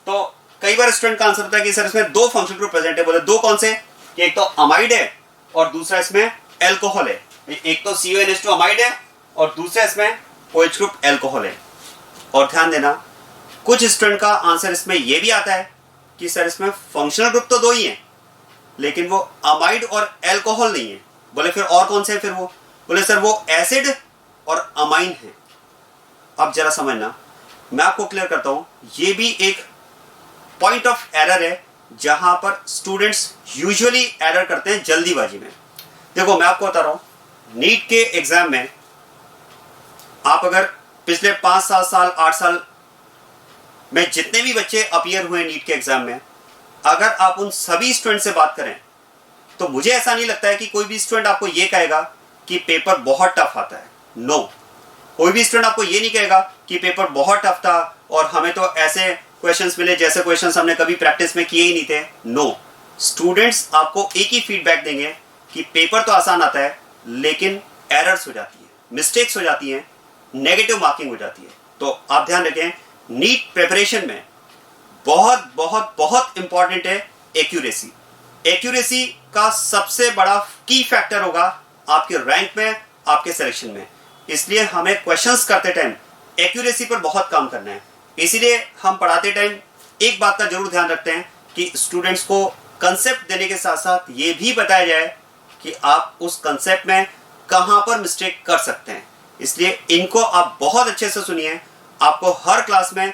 तो कई बार स्टूडेंट का आंसर होता है कि सर इसमें 2 फंक्शनल ग्रुप प्रेजेंट है। बोले 2 कौन से? कि एक तो अमाइड है और दूसरा इसमें एल्कोहल है। एक तो CONH2 अमाइड है और दूसरा इसमें OH ग्रुप एल्कोहल है। और ध्यान देना, कुछ स्टूडेंट का आंसर इसमें यह भी आता है कि सर इसमें फंक्शनल ग्रुप तो 2 ही हैं लेकिन वो अमाइड और एल्कोहल नहीं है। बोले फिर और कौन से हैं फिर वो? बोले सर वो एसिड और अमाइन है। अब जरा समझना, मैं आपको क्लियर करता हूं, ये भी एक पॉइंट ऑफ एरर है जहां पर स्टूडेंट्स यूजुअली एरर करते हैं जल्दीबाजी में। देखो मैं आपको बता रहा हूं, नीट के एग्जाम में आप अगर पिछले 5 7 साल 8 साल में जितने भी बच्चे अपीयर हुए नीट के एग्जाम में, अगर आप उन सभी स्टूडेंट से बात करें तो मुझे ऐसा नहीं लगता है कि कोई भी स्टूडेंट आपको यह कहेगा कि पेपर बहुत टफ आता है। नो, कोई भी स्टूडेंट आपको ये नहीं कहेगा कि पेपर बहुत टफ था और हमें तो ऐसे क्वेश्चंस मिले जैसे क्वेश्चंस हमने कभी प्रैक्टिस में किए ही नहीं थे। नो, स्टूडेंट्स आपको एक ही फीडबैक देंगे कि पेपर तो आसान आता है लेकिन एरर्स हो जाती है, मिस्टेक्स हो जाती हैं, नेगेटिव मार्किंग हो जाती है। तो आप ध्यान रखें, नीट प्रिपरेशन में बहुत बहुत बहुत इंपॉर्टेंट है एक्यूरेसी। एक्यूरेसी का सबसे बड़ा की फैक्टर होगा आपके रैंक में, आपके सिलेक्शन में। इसलिए हमें क्वेश्चंस करते टाइम एक्यूरेसी पर बहुत काम करना है। इसीलिए हम पढ़ाते टाइम एक बात का जरूर ध्यान रखते हैं कि स्टूडेंट्स को कंसेप्ट देने के साथ साथ ये भी बताया जाए कि आप उस कंसेप्ट में कहां पर मिस्टेक कर सकते हैं। इसलिए इनको आप बहुत अच्छे से सुनिए। आपको हर क्लास में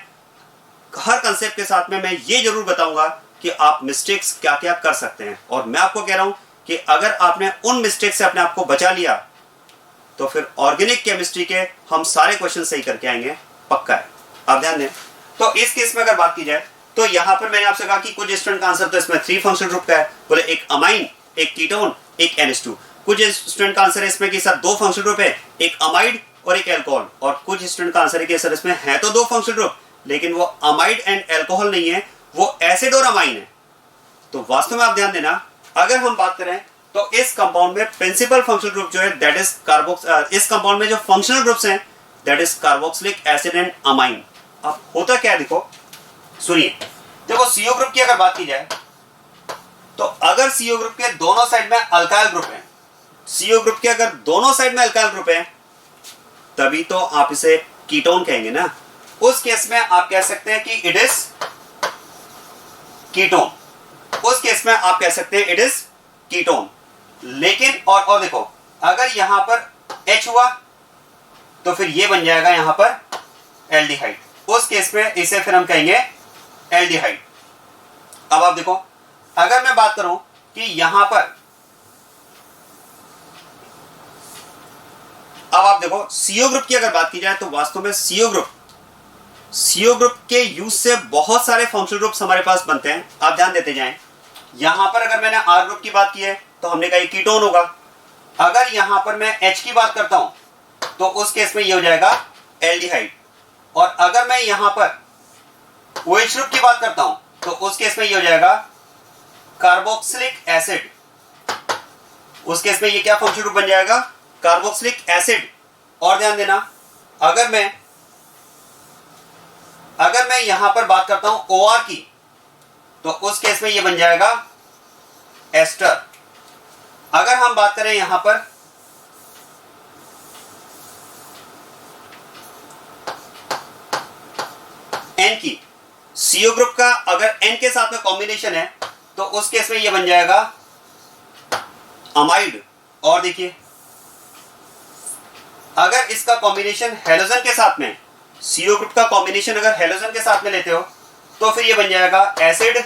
हर कंसेप्ट के साथ में मैं ये जरूर बताऊंगा कि आप मिस्टेक्स क्या क्या कर सकते हैं। और मैं आपको कह रहा हूं कि अगर आपने उन मिस्टेक से अपने आप को बचा लिया तो फिर ऑर्गेनिक केमिस्ट्री के हम सारे क्वेश्चन सही करके आएंगे, पक्का है। आप ध्यान दें, तो इस केस में अगर बात की जाए तो यहां पर मैंने आपसे कहा कि कुछ स्टूडेंट का आंसर तो इसमें 3 फंक्शनल ग्रुप का है। बोले एक अमाइन, एक कीटोन, एक NH2। कुछ स्टूडेंट का आंसर है इसमें कि सर 2 फंक्शनल ग्रुप है, एक अमाइड और एक एल्कोहल। और कुछ स्टूडेंट का आंसर है कि सर इसमें है तो 2 फंक्शनल ग्रुप लेकिन वो अमाइड एंड एल्कोहल नहीं है, वो एसिड और अमाइन है। तो वास्तव में आप ध्यान देना, अगर हम बात करें तो इस कंपाउंड में प्रिंसिपल फंक्शनल ग्रुप जो है दैट इज कार्बोक्स, इस कंपाउंड में जो फंक्शनल ग्रुप्स हैं that is carboxylic acid and amine. अब होता क्या है, देखो सुनिए, देखो CO ग्रुप की अगर बात की जाए तो अगर CO ग्रुप के दोनों साइड में अल्काइल ग्रुप है, CO ग्रुप के अगर दोनों साइड में अल्काइल ग्रुप है तभी तो आप इसे कीटोन कहेंगे ना। उस केस में आप कह सकते हैं कि इट इज कीटोन। उस केस में आप कह सकते हैं इट इज कीटोन। लेकिन और देखो, अगर यहां पर H हुआ तो फिर ये बन जाएगा यहां पर एल्डिहाइड। उस केस में इसे फिर हम कहेंगे एल्डिहाइड। अब आप देखो, अगर मैं बात करूं कि यहां पर, अब आप देखो CO ग्रुप की अगर बात की जाए तो वास्तव में CO ग्रुप के यूज से बहुत सारे फंक्शनल ग्रुप्स हमारे पास बनते हैं। आप ध्यान देते जाएं। यहां पर अगर मैंने R ग्रुप की बात की है तो हमने कहा कीटोन होगा। अगर यहां पर मैं H की बात करता हूं तो उस केस में ये हो जाएगा एल्डिहाइड। और अगर मैं यहां पर OH ग्रुप की बात करता हूं तो उस केस में ये हो जाएगा कार्बोक्सिलिक एसिड। उस केस में ये क्या फंक्शनल ग्रुप बन जाएगा? Carboxylic acid. और ध्यान देना, अगर मैं यहां पर बात करता हूं OR की तो उस केस में ये बन जाएगा एस्टर। अगर हम बात करें यहां पर N की, CO ग्रुप का अगर N के साथ में कॉम्बिनेशन है तो उस केस में ये बन जाएगा अमाइड। और देखिए, अगर इसका कॉम्बिनेशन हेलोजन के साथ में, CO ग्रुप का कॉम्बिनेशन अगर हेलोजन के साथ में लेते हो तो फिर ये बन जाएगा एसिड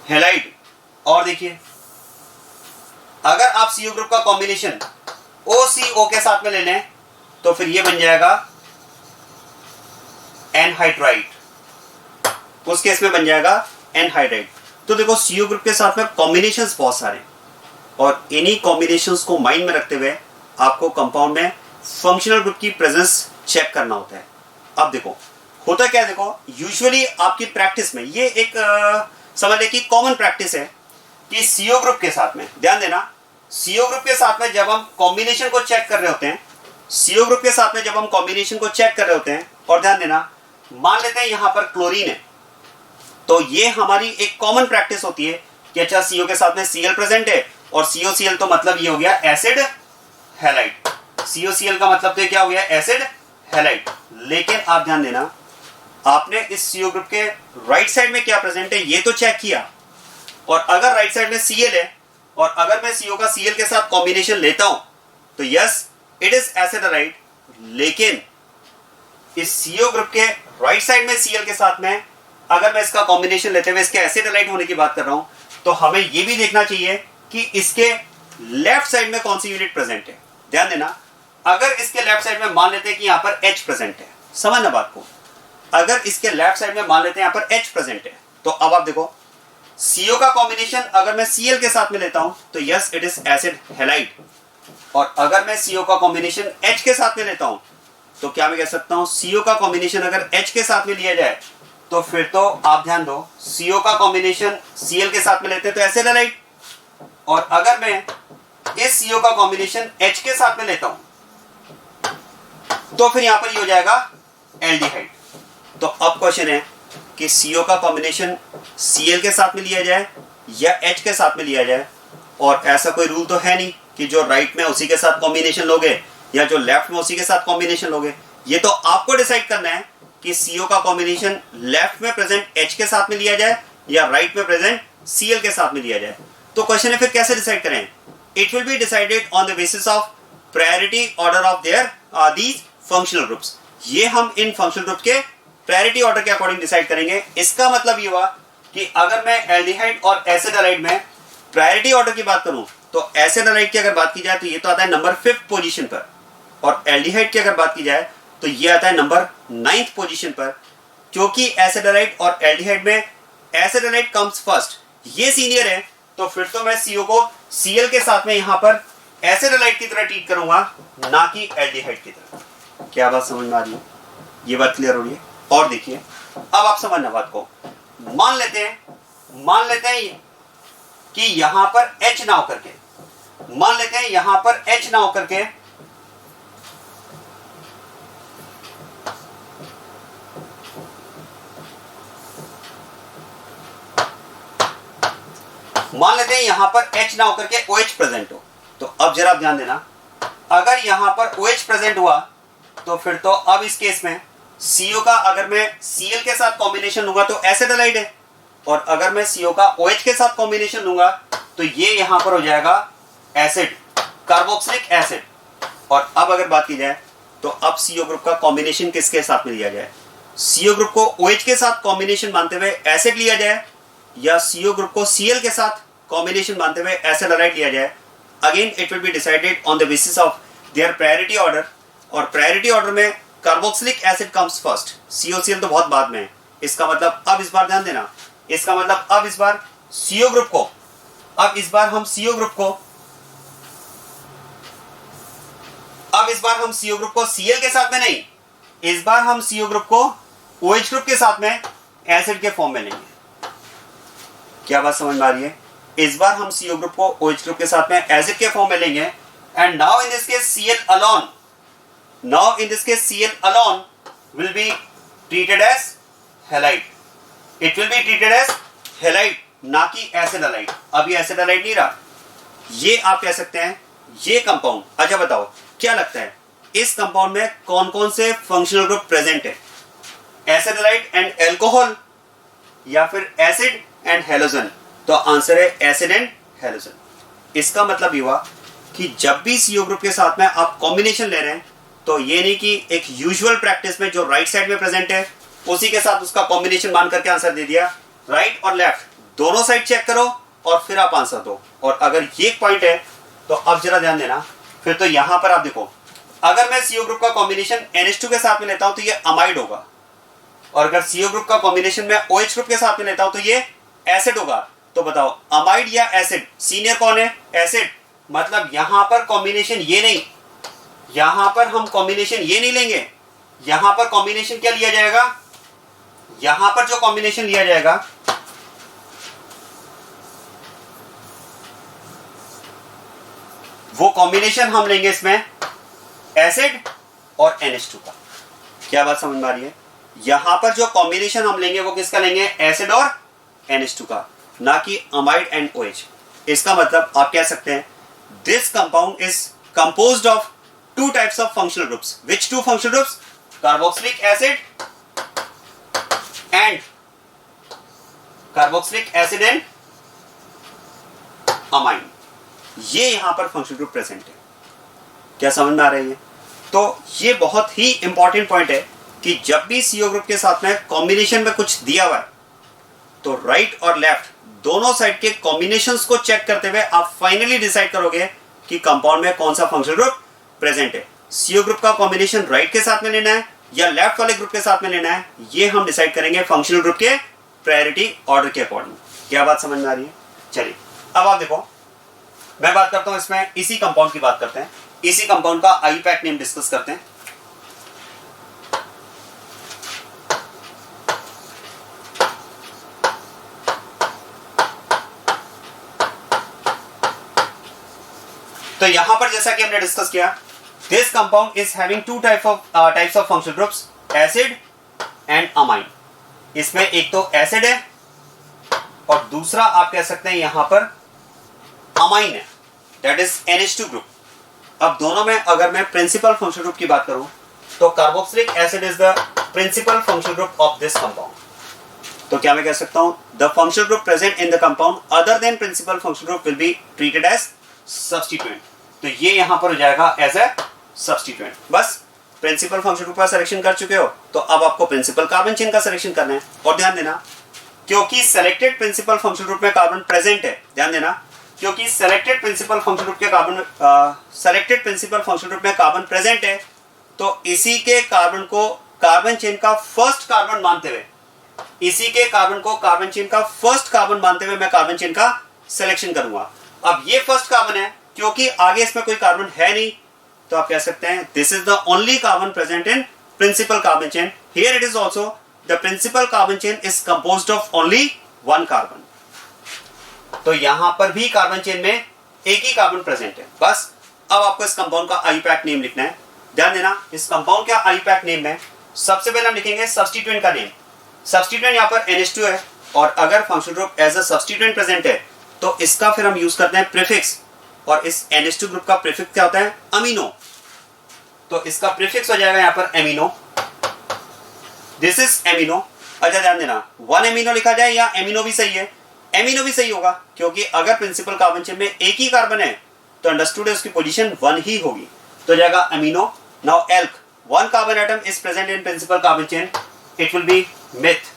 हेलाइड। और देखिए, अगर आप CO ग्रुप का कॉम्बिनेशन OCO के साथ में ले लें तो फिर ये बन जाएगा एनहाइड्राइड। उस केस में बन जाएगा एनहाइड्राइड। तो देखो, CO ग्रुप के साथ में कॉम्बिनेशंस बहुत सारे हैं और इन्हीं कॉम्बिनेशंस को माइंड में रखते हुए आपको कंपाउंड में फंक्शनल ग्रुप की प्रेजेंस चेक करना होता है। अब देखो होता क्या है, देखो यूजुअली आपकी प्रैक्टिस में ये एक समझ ले कि कॉमन प्रैक्टिस है कि CO ग्रुप के साथ में, ध्यान देना, CO ग्रुप के साथ में जब हम कॉम्बिनेशन को चेक कर रहे होते हैं, CO ग्रुप के साथ में जब हम कॉम्बिनेशन को चेक कर रहे होते हैं, और ध्यान देना, मान लेते हैं यहां पर क्लोरीन है, तो ये हमारी एक कॉमन प्रैक्टिस होती है कि अच्छा CO के साथ में Cl प्रेजेंट है और COCl तो मतलब ये हो गया एसिड हैलाइड। COCl का मतलब तो क्या हो गया? Acid halide. लेकिन आप ध्यान देना, आपने इस CO ग्रुप के राइट साइड में क्या प्रेजेंट है ये तो चेक किया, और अगर राइट साइड में Cl है और अगर मैं CO का Cl के साथ कॉम्बिनेशन लेता हूं तो yes it is acid halide. लेकिन इस CO ग्रुप के राइट साइड में Cl के साथ में अगर मैं इसका कॉम्बिनेशन लेते हुए इसके एसिड हैलाइड होने की बात कर रहा हूं तो हमें यह भी देखना चाहिए कि इसके लेफ्ट साइड में कौन सी यूनिट प्रेजेंट है। ध्यान देना, अगर इसके लेफ्ट साइड में मान लेते हैं कि यहां पर H प्रेजेंट है, समझना बात को, अगर इसके लेफ्ट साइड में मान लेते हैं यहां पर H प्रेजेंट है, तो अब आप देखो CO का कॉम्बिनेशन अगर मैं Cl के साथ में लेता हूं तो yes it is acid halide. और अगर मैं CO का कॉम्बिनेशन H के साथ में लेता हूं तो क्या मैं कह सकता हूं CO का कॉम्बिनेशन अगर H के साथ में लिया जाए तो फिर तो आप ध्यान दो, CO का कॉम्बिनेशन Cl के साथ में लेते हैं तो एसिड हैलाइड, और अगर मैं इस CO का कॉम्बिनेशन H के साथ में लेता हूं तो फिर यहां पर ये हो जाएगा एल्डिहाइड। तो अब क्वेश्चन है कि CO का कॉम्बिनेशन Cl के साथ में लिया जाए या H के साथ में लिया जाए, और ऐसा कोई रूल तो है नहीं कि जो राइट में उसी के साथ कॉम्बिनेशन लोगे या जो लेफ्ट में उसी के साथ कॉम्बिनेशन लोगे। ये तो आपको डिसाइड करना है कि CO का कॉम्बिनेशन लेफ्ट में प्रेजेंट H के साथ में लिया जाए या राइट में प्रेजेंट Cl के साथ में लिया जाए। तो क्वेश्चन है फिर कैसे डिसाइड करें? It will be decided on the basis of priority order of their these functional groups. ये हम इन फंक्शनल ग्रुप के प्रायोरिटी ऑर्डर के अकॉर्डिंग डिसाइड करेंगे। इसका मतलब ये हुआ कि अगर मैं एल्डिहाइड और एसिड हैलाइड में प्रायोरिटी ऑर्डर की बात करूं तो एसिड हैलाइड की अगर बात की जाए तो ये तो आता है नंबर 5th पोजीशन पर, और एल्डिहाइड की अगर बात की जाए तो ये आता है नंबर 9th पोजीशन पर। क्योंकि एसिड हैलाइड और एल्डिहाइड में एसिड हैलाइड कम्स फर्स्ट, ये सीनियर है, तो फिर तो मैं CO को Cl के साथ में यहां पर एसिड हैलाइड की तरह ट्रीट करूंगा, ना कि एल्डिहाइड की तरह। क्या बात समझ में आ रही है? ये बात क्लियर हो रही है? और देखिए अब आप समझना बात को, मान लेते हैं कि यहां पर H ना होकर के, मान लेते हैं यहां पर H ना होकर के मान लेते हैं यहां पर H ना होकर के OH प्रेजेंट हो। तो अब जरा ध्यान देना, अगर यहां पर OH प्रेजेंट हुआ तो फिर तो अब इस केस में CO का अगर मैं Cl के साथ कॉम्बिनेशन लूंगा तो एसिड हैलाइड है, और अगर मैं CO का OH के साथ कॉम्बिनेशन लूंगा तो ये यहां पर हो जाएगा एसिड, कार्बोक्सिलिक एसिड। और अब अगर बात की जाए तो अब CO ग्रुप का कॉम्बिनेशन किसके साथ में लिया जाए? CO ग्रुप को OH के साथ कॉम्बिनेशन मानते हुए एसिड लिया जाए या CO ग्रुप को Cl के साथ कॉम्बिनेशन मानते हुए एसिड हैलाइड लिया जाए? Again it will be decided on the basis of their priority order, और प्रायोरिटी ऑर्डर में carboxylic acid comes first, COCl तो बहुत बाद में है। इसका मतलब अब इस बार ध्यान देना, इसका मतलब अब इस बार CO ग्रुप को, अब इस बार हम CO ग्रुप को, अब इस बार हम CO ग्रुप को Cl के साथ में नहीं, इस बार हम CO ग्रुप को OH ग्रुप के साथ में एसिड के फॉर्म में लेंगे। क्या बात समझ में आ रही है? इस बार हम CO ग्रुप को OH ग्रुप के साथ में एसिड के फॉर्म में लेंगे। And now in this case Cl alone, now in this case Cl alone will be treated as halide, it will be treated as halide, ना कि एसिड हैलाइड। अभी एसिड हैलाइड नहीं रहा। ये आप कह सकते हैं ये कंपाउंड। अच्छा बताओ क्या लगता है इस कंपाउंड में कौन कौन से फंक्शनल ग्रुप प्रेजेंट है? एसिड हैलाइड एंड एल्कोहल या फिर एसिड एंड हेलोजन? तो आंसर है एसिड एंड हेलोजन। इसका मतलब ये हुआ कि जब भी CO ग्रुप के साथ में आप कॉम्बिनेशन ले रहे हैं तो ये नहीं कि एक यूजुअल प्रैक्टिस में जो राइट साइड में प्रेजेंट है उसी के साथ उसका कॉम्बिनेशन मान करके आंसर दे दिया। राइट और लेफ्ट दोनों साइड चेक करो और फिर आप आंसर दो। और अगर ये पॉइंट है तो अब जरा ध्यान देना, फिर तो यहां पर आप देखो, अगर मैं CO ग्रुप का कॉम्बिनेशन NH2 के साथ में लेता हूं तो ये अमाइड होगा, और अगर CO ग्रुप का कॉम्बिनेशन में OH ग्रुप के साथ में लेता हूं तो ये एसिड होगा। तो बताओ अमाइड या एसिड? सीनियर कौन है? एसिड। मतलब यहां पर कॉम्बिनेशन ये नहीं, यहां पर हम कॉम्बिनेशन ये नहीं लेंगे, यहां पर कॉम्बिनेशन क्या लिया जाएगा? यहां पर जो कॉम्बिनेशन लिया जाएगा वो कॉम्बिनेशन हम लेंगे इसमें एसिड और NH2 का। क्या बात समझ में आ रही है? यहां पर जो कॉम्बिनेशन हम लेंगे वो किसका लेंगे? एसिड और NH2 का, ना कि अमाइड एंड OH। इसका मतलब आप कह सकते हैं this compound is composed of two types of functional groups. Which two functional groups? Carboxylic acid and amine. ये यहां पर फंक्शनल ग्रुप प्रेजेंट है। क्या समझ में आ रही है? तो ये बहुत ही इंपॉर्टेंट पॉइंट है कि जब भी CO ग्रुप के साथ में कॉम्बिनेशन में कुछ दिया हुआ है तो राइट और लेफ्ट दोनों साइड के कॉम्बिनेशंस को चेक करते हुए आप फाइनली डिसाइड करोगे कि कंपाउंड में कौन सा फंक्शनल ग्रुप प्रेजेंट है। CO ग्रुप का कॉम्बिनेशन राइट के साथ में लेना है या लेफ्ट वाले ग्रुप के साथ में लेना है, ये हम डिसाइड करेंगे फंक्शनल ग्रुप के प्रायोरिटी ऑर्डर के अकॉर्डिंग। क्या बात समझ में आ रही है? चलिए अब आप देखो, मैं बात करता हूं इसमें इसी कंपाउंड की बात करते हैं, इसी कंपाउंड का IUPAC नेम डिस्कस करते हैं। तो यहां पर जैसा कि हमने डिस्कस किया, this compound is having two types of functional groups, acid and amine. इसमें एक तो एसिड है और दूसरा आप कह सकते हैं यहां पर अमाइन है, दैट इज NH2 ग्रुप। अब दोनों में अगर मैं प्रिंसिपल फंक्शनल ग्रुप की बात करूं तो carboxylic acid is the principal functional group of this compound. तो क्या मैं कह सकता हूं the functional group present in the compound other than principal functional group will be treated as substituent. तो ये यहां पर हो जाएगा एज ए सब्स्टिट्यूएंट। बस प्रिंसिपल फंक्शनल ग्रुप का सिलेक्शन कर चुके हो तो अब आपको प्रिंसिपल कार्बन चेन का सिलेक्शन करना है। और ध्यान देना, क्योंकि सेलेक्टेड प्रिंसिपल फंक्शनल ग्रुप में कार्बन प्रेजेंट है, ध्यान देना, क्योंकि सेलेक्टेड प्रिंसिपल फंक्शनल ग्रुप के सेलेक्टेड प्रिंसिपल फंक्शनल ग्रुप में कार्बन प्रेजेंट है, तो इसी के कार्बन को कार्बन चेन का फर्स्ट कार्बन मानते हुए, इसी के कार्बन को कार्बन चेन का फर्स्ट कार्बन मानते हुए मैं कार्बन चेन का सिलेक्शन करूंगा। अब ये फर्स्ट कार्बन है, क्योंकि आगे इसमें कोई कार्बन है नहीं, तो आप कह सकते हैं this is the only carbon present in principal carbon chain. Here it is also the principal carbon chain is composed of only one carbon. तो यहां पर भी कार्बन चेन में एक ही कार्बन प्रेजेंट है। बस अब आपको इस कंपाउंड का IUPAC नेम लिखना है। ध्यान देना, इस कंपाउंड का IUPAC नेम में सबसे पहले हम लिखेंगे सब्स्टिट्यूएंट का नेम। सब्स्टिट्यूएंट यहां पर NH2 है, और अगर functional group as a substituent present है तो इसका फिर हम यूज करते हैं प्रीफिक्स, और इस NH2 ग्रुप का प्रीफिक्स क्या होता है? अमीनो। तो इसका प्रीफिक्स हो जाएगा यहां पर एमिनो, दिस इज एमिनो। अच्छा ध्यान देना, 1 एमिनो लिखा जाए या एमिनो भी सही है? एमिनो भी सही होगा, क्योंकि अगर प्रिंसिपल कार्बन चेन में एक ही कार्बन है तो अंडरस्टूड है उसकी पोजीशन 1 ही होगी, तो जाएगा amino. Now alk, 1 carbon atom is present in principal carbon chain, it will be meth.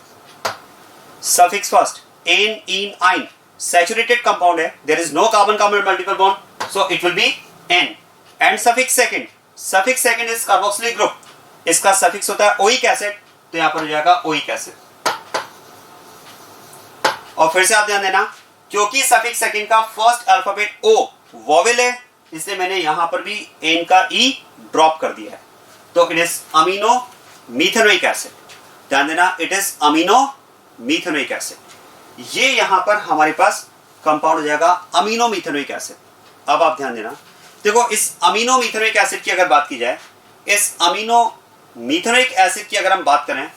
Suffix first ane in ine, saturated compound है, there is no carbon carbon multiple bond, so it will be ane. And suffix second is carboxylic group, इसका suffix होता है oic acid, तो यहां पर हो जाएगा oic acid. और फिर से आप ध्यान देना, क्योंकि सफिक्स सेकंड का फर्स्ट अल्फाबेट ओ वोवेल है, इसलिए मैंने यहां पर भी एन का ई ड्रॉप कर दिया है, तो it is amino methanoic acid. ध्यान देना, it is amino methanoic acid. ये यहां पर हमारे पास कंपाउंड हो जाएगा अमीनो मीथेनोइक एसिड. अब आप ध्यान देना, देखो इस अमीनो मीथेनोइक एसिड की अगर बात की जाए, इस अमीनो मीथेनोइक एसिड की अगर हम बात करें,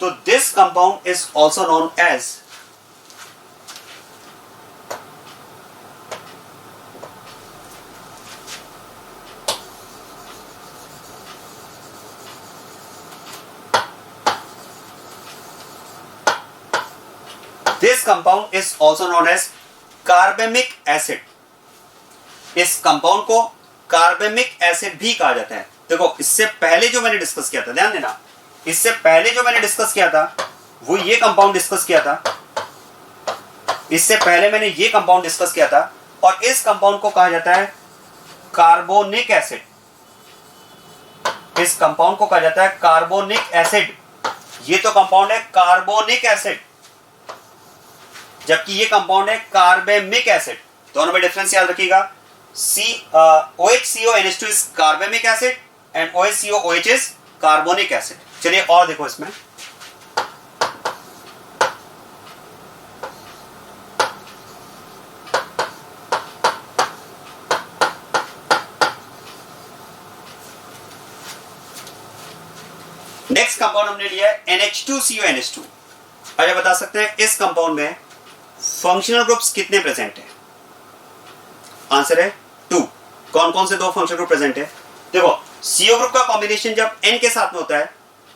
तो this compound is also known as This compound is also known as carbamic acid. इस कंपाउंड को कार्बेमिक एसिड भी कहा जाता है. देखो इससे पहले जो मैंने डिस्कस किया था, ध्यान देना, इससे पहले जो मैंने डिस्कस किया था वो ये कंपाउंड डिस्कस किया था, इससे पहले मैंने ये कंपाउंड डिस्कस किया था, और इस कंपाउंड को कहा जाता है कार्बोनिक एसिड. इस कंपाउंड को कहा जाता है कार्बोनिक एसिड. ये तो कंपाउंड है कार्बोनिक एसिड, जबकि ये कंपाउंड है कार्बेमिक एसिड. दोनों में डिफरेंस याद रखिएगा. OHCONH2 is carbamic acid and OHCOOH is carbonic acid. चलिए और देखो इसमें, नेक्स्ट कंपाउंड हमने लिया है NH2CONH2. अच्छा बता सकते हैं इस कंपाउंड में फंक्शनल ग्रुप्स कितने प्रेजेंट हैं? आंसर है 2. कौन कौन से 2 फंक्शनल ग्रुप प्रेजेंट है? देखो CO ग्रुप का कॉम्बिनेशन जब N के साथ में होता है,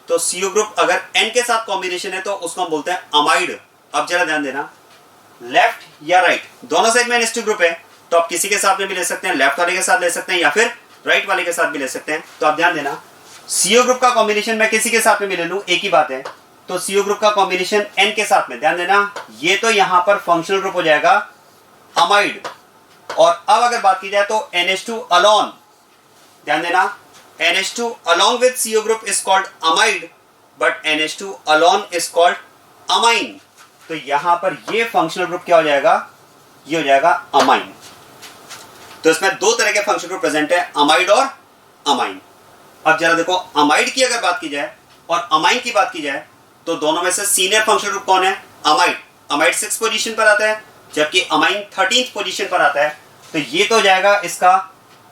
तो CO ग्रुप अगर N के साथ कॉम्बिनेशन है तो उसको हम बोलते हैं अमाइड. अब जरा ध्यान देना, लेफ्ट या राइट दोनों साइड में NH2 ग्रुप है, तो आप किसी के साथ में भी ले सकते हैं, लेफ्ट वाले के साथ ले सकते हैं या फिर राइट वाले के साथ भी ले सकते हैं. तो आप ध्यान देना, CO ग्रुप का कॉम्बिनेशन मैं किसी के साथ में भी ले लूं, एक ही बात है. तो CO ग्रुप का कॉम्बिनेशन N के साथ में, ध्यान देना, ये तो यहां पर फंक्शनल ग्रुप हो जाएगा अमाइड. और अब अगर बात की जाए तो NH2 अलोन, ध्यान देना, NH2 along with CO group is called amide, but NH2 alone is called amine. तो यहां पर ये फंक्शनल ग्रुप क्या हो जाएगा? ये हो जाएगा अमाइन. तो इसमें 2 तरह के फंक्शनल ग्रुप प्रेजेंट है, अमाइड और अमाइन. अब जरा देखो, अमाइड की अगर बात की जाए और अमाइन की बात की जाए, तो दोनों में से सीनियर फंक्शनल ग्रुप कौन है? अमाइड. अमाइड 6 पोजीशन पर आता है, जबकि अमाइन 13th पोजीशन पर आता है. तो ये तो जाएगा इसका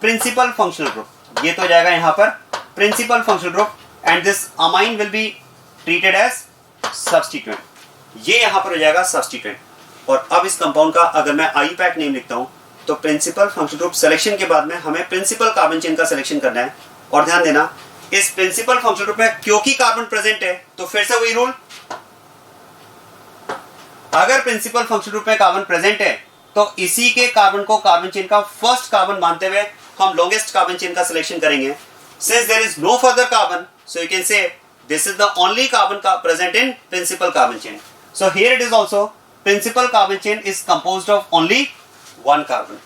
प्रिंसिपल फंक्शनल ग्रुप, ये तो जाएगा यहां पर principal functional group, and this amine will be treated as substituent. ये यहां पर हो जाएगा सब्स्टिट्यूएंट. और अब इस कंपाउंड का अगर मैं IUPAC नेम लिखता हूं, तो प्रिंसिपल फंक्शनल ग्रुप सिलेक्शन के बाद में हमें प्रिंसिपल कार्बन चेन का सिलेक्शन करना है. और ध्यान देना, इस प्रिंसिपल फंक्शनल ग्रुप में क्योंकि कार्बन प्रेजेंट है, तो फिर से वही रूल, अगर प्रिंसिपल फंक्शनल ग्रुप में कार्बन प्रेजेंट है तो इसी के कार्बन को कार्बन चेन का फर्स्ट कार्बन मानते हुए हम लॉन्गेस्ट कार्बन चेन का सिलेक्शन करेंगे. Since there is no further carbon, so you can say this is the only carbon present in principal carbon chain. So here it is also principal carbon chain is composed of only 1 carbon.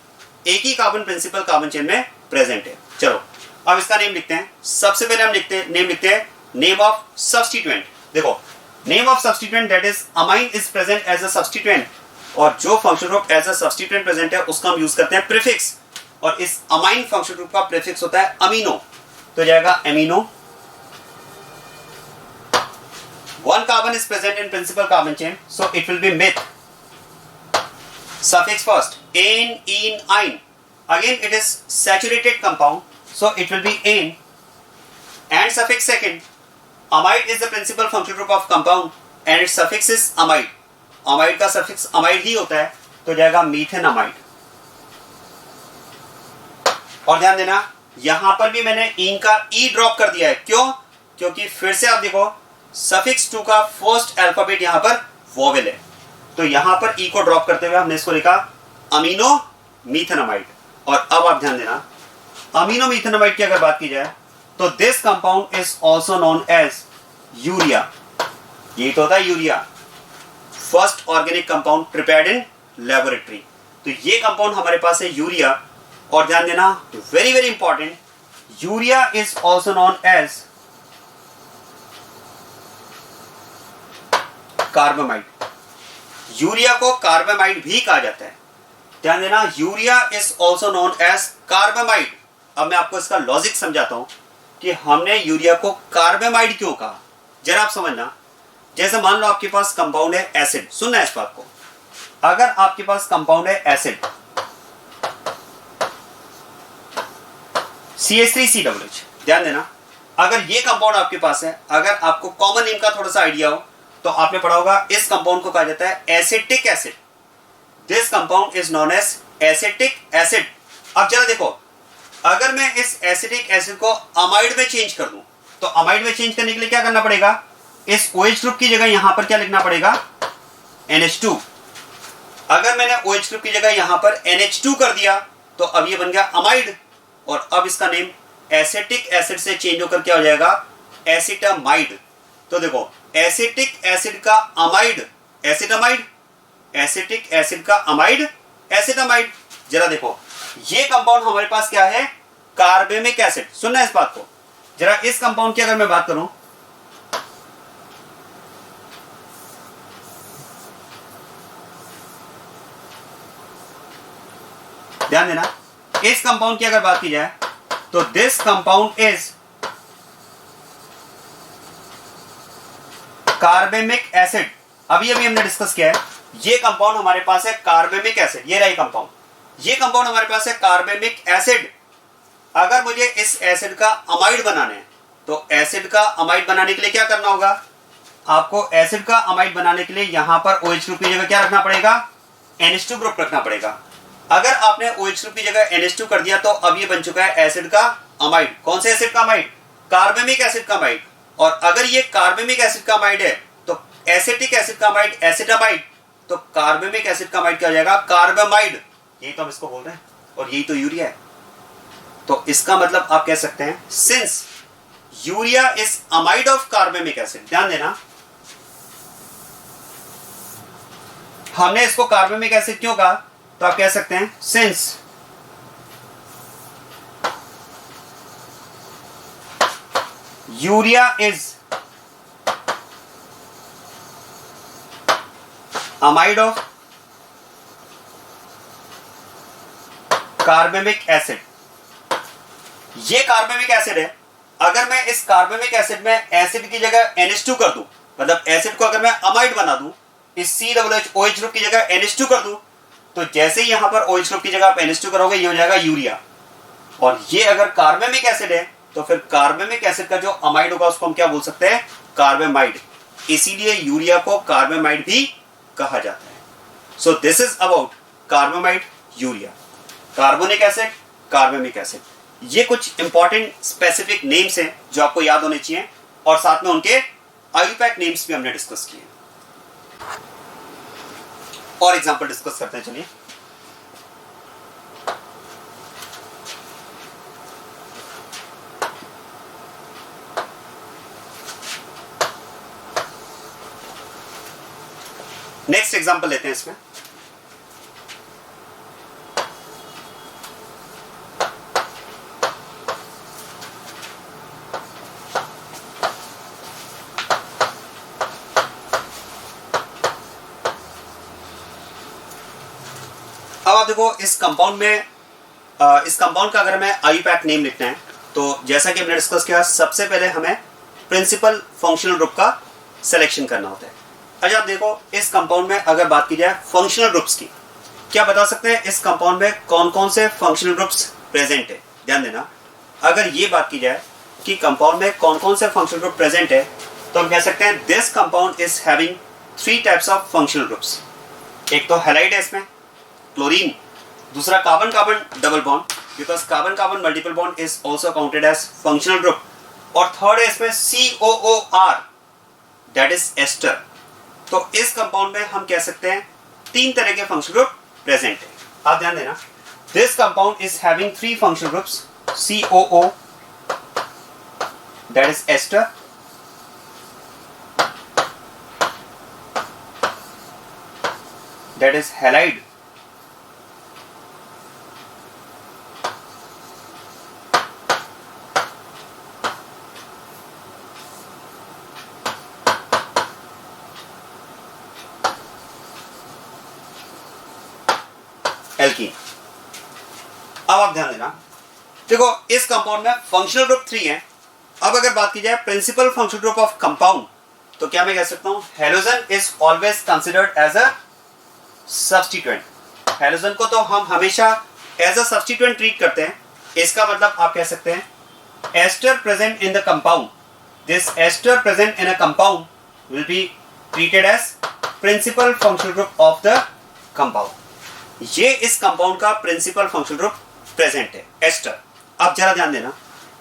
एक ही carbon principal carbon chain में present है. चलो अब इसका name लिखते हैं. सबसे पहले हम नेम लिखते हैं नेम ऑफ सब्स्टिट्यूएंट. देखो, name of substituent that is amine is present as a substituent, और जो functional group as a substituent present है उसका हम यूज करते हैं प्रीफिक्स, और इस अमाइन फंक्शनल ग्रुप का प्रीफिक्स होता है अमीनो. तो जाएगा amino. 1 carbon is present in principal carbon chain, so it will be meth. Suffix first ane, ene, ine. Again it is saturated compound, so it will be ane. And suffix second, amide is the principal functional group of compound and its suffix is amide. Amide का suffix amide ही होता है, तो जाएगा methenamide. और ध्यान देना, यहां पर भी मैंने इन का ई ड्रॉप कर दिया है. क्यों? क्योंकि फिर से आप देखो, सफिक्स 2 का फर्स्ट अल्फाबेट यहां पर वोवेल है, तो यहां पर ई को ड्रॉप करते हुए हमने इसको लिखा अमीनो मीथेनामाइड। और अब आप ध्यान देना, अमीनो मीथेनामाइड की अगर बात की जाए तो this compound is also known as urea. यही तो होता है urea, first organic compound prepared in laboratory. तो ये कंपाउंड हमारे पास है यूरिया। और ध्यान देना, very very important, urea is also known as carbamide. Urea को कार्बामाइड भी कहा जाता है। ध्यान देना, urea is also known as carbamide. अब मैं आपको इसका लॉजिक समझाता हूं कि हमने यूरिया को कार्बामाइड क्यों कहा, जरा आप समझना। जैसे मान लो आपके पास कंपाउंड है एसिड, सुनना है इस बात को, अगर आपके पास कंपाउंड है एसिड CH3COOH, ध्यान देना, अगर ये कंपाउंड आपके पास है, अगर आपको कॉमन नेम का थोड़ा सा आइडिया हो तो आपने पढ़ा होगा इस कंपाउंड को कहा जाता है acetic acid. This compound is known as acetic acid. अब जरा देखो, अगर मैं इस एसिटिक एसिड को अमाइड में चेंज कर दूं, तो अमाइड में चेंज करने के लिए क्या करना पड़ेगा, इस OH ग्रुप की जगह यहां पर क्या लिखना पड़ेगा, NH2। अगर मैंने OH ग्रुप की जगह यहां पर NH2 कर दिया तो अब ये बन गया अमाइड, और अब इसका नेम एसिटिक एसिड से चेंज होकर क्या हो जाएगा, एसिटामाइड। तो देखो, एसिटिक एसिड का अमाइड एसिटामाइड, एसिटिक एसिड का अमाइड एसिटामाइड। जरा देखो, ये कंपाउंड हमारे पास क्या है, कार्बेमिक एसिड। सुनना इस बात को, जरा इस कंपाउंड की अगर मैं बात करूं, ध्यान देना, इस कंपाउंड की अगर बात की जाए तो this compound is carbamic acid. अभी हमने डिस्कस किया है, ये कंपाउंड हमारे पास है कार्बेमिक एसिड। ये रहा कंपाउंड, ये कंपाउंड हमारे पास है कार्बेमिक एसिड। अगर मुझे इस एसिड का अमाइड बनाना है तो एसिड का अमाइड बनाने के लिए क्या करना होगा, आपको एसिड का अमाइड बनाने के लिए यहां पर OH ग्रुप की जगह क्या रखना पड़ेगा, NH2 ग्रुप रखना पड़ेगा। अगर आपने OH ग्रुप की जगह NH2 कर दिया तो अब ये बन चुका है एसिड का अमाइड। कौन से एसिड का अमाइड, कार्बेमिक एसिड का अमाइड। और अगर ये कार्बेमिक एसिड का अमाइड है तो एसिटिक एसिड का अमाइड एसिटामाइड, तो कार्बेमिक एसिड का अमाइड क्या हो जाएगा, कार्बामाइड। यही तो हम इसको बोल रहे हैं, और यही तो यूरिया है। तो इसका मतलब आप कह सकते हैं, since urea is amide of carbamic acid, ध्यान देना, हमने इसको कार्बेमिक एसिड क्यों कहा, तो आप कह सकते हैं since urea is amide of carbamic acid. ये कार्बेमिक एसिड है, अगर मैं इस कार्बेमिक एसिड में एसिड की जगह NH2 कर दूं, मतलब एसिड को अगर मैं अमाइड बना दूं, इस COOH ग्रुप की जगह NH2 कर दूं, तो जैसे ही यहां पर OH ग्रुप की जगह आप NH2 करोगे, ये हो जाएगा यूरिया। और ये अगर कार्बेमिक एसिड है तो फिर कार्बेमिक एसिड का जो अमाइड होगा उसको हम क्या बोल सकते हैं, कार्बामाइड। इसीलिए यूरिया को कार्बामाइड भी कहा जाता है। So this is about carbamide, urea, carbonic acid, carbamic acid. ये कुछ इंपॉर्टेंट स्पेसिफिक नेम्स हैं जो आपको याद होने चाहिए, और साथ में उनके आईयूपैक नेम्स भी हमने डिस्कस किए। और एग्जांपल डिस्कस करते हैं, चलिए। नेक्स्ट एग्जांपल लेते हैं इसमें। अब आप देखो, इस कंपाउंड में इस कंपाउंड का अगर हमें आईयूपैक नेम लिखना है तो जैसा कि हमने डिस्कस किया, सबसे पहले हमें प्रिंसिपल फंक्शनल ग्रुप का सिलेक्शन करना होता है। अच्छा आप देखो, इस कंपाउंड में अगर बात की जाए फंक्शनल ग्रुप्स की, क्या बता सकते हैं इस कंपाउंड में कौन कौन से फंक्शनल ग्रुप्स प्रेजेंट है। ध्यान देना, अगर ये बात की जाए कि कंपाउंड में कौन कौन से फंक्शनल ग्रुप प्रेजेंट है, तो हम कह सकते हैं this compound is having 3 types of functional groups. एक तो हैलाइड है इसमें, क्लोरीन। दूसरा carbon carbon double bond, because carbon carbon multiple bond is also counted as functional group. और थर्ड है इसमें COOR, दैट इज एस्टर। तो इस कंपाउंड में हम कह सकते हैं 3 तरह के फंक्शनल ग्रुप प्रेजेंट है। आप ध्यान देना, this compound is having 3 functional groups, COO that is ester, that is halide, alkene. अब आप ध्यान देना, देखो इस कंपाउंड में फंक्शनल ग्रुप 3 है। अब अगर बात की जाए principal functional group of compound, तो क्या मैं कह सकता हूं halogen is always considered as a substituent. Halogen को तो हम हमेशा एज अ सब्स्टिट्यूएंट ट्रीट करते हैं। इसका मतलब आप कह सकते हैं ester present in the compound, this ester present in a compound will be treated as principal functional group of the compound. ये इस कंपाउंड का प्रिंसिपल फंक्शनल ग्रुप प्रेजेंट है, एस्टर। अब जरा ध्यान देना,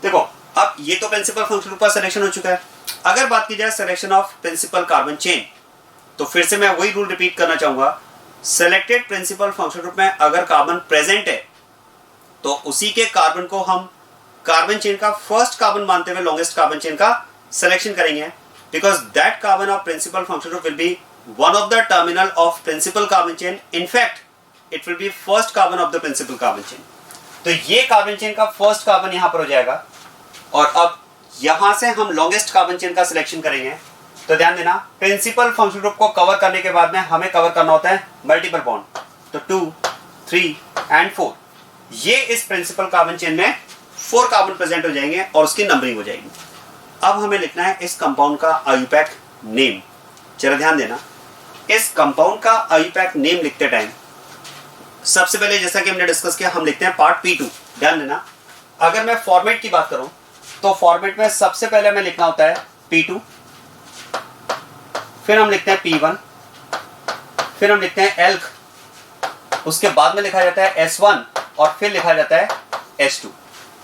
देखो अब ये तो प्रिंसिपल फंक्शनल ग्रुप का सिलेक्शन हो चुका है। अगर बात की जाए selection of principal carbon chain, तो फिर से मैं वही रूल रिपीट करना चाहूंगा, सेलेक्टेड प्रिंसिपल फंक्शनल ग्रुप में अगर कार्बन प्रेजेंट है तो उसी के कार्बन को हम कार्बन चेन का फर्स्ट कार्बन मानते हुए लॉन्गेस्ट कार्बन चेन का सिलेक्शन करेंगे, because that carbon of principal functional group will be one of the terminal of principal carbon chain. In fact it will be first carbon of the principal carbon chain. तो ये carbon chain का first carbon यहां पर हो जाएगा, और अब यहां से हम लॉन्गेस्ट कार्बन चेन का सिलेक्शन करेंगे। तो ध्यान देना, प्रिंसिपल फंक्शनल ग्रुप को कवर करने के बाद में हमें कवर करना होता है मल्टीपल बॉन्ड, तो 2, 3 एंड 4। ये इस प्रिंसिपल कार्बन चेन में 4 कार्बन प्रेजेंट हो जाएंगे और उसकी नंबरिंग हो जाएगी। अब हमें लिखना है इस कंपाउंड का आईयूपैक नेम। जरा ध्यान देना, इस कंपाउंड का आईयूपैक नेम लिखते टाइम सबसे पहले जैसा कि हमने डिस्कस किया, हम लिखते हैं पार्ट P2। ध्यान देना, अगर मैं फॉर्मेट की बात करूं तो फॉर्मेट में सबसे पहले हमें लिखना होता है P2, फिर हम लिखते हैं P1, फिर हम लिखते हैं एल्क, उसके बाद में लिखा जाता है S1 और फिर लिखा जाता है S2।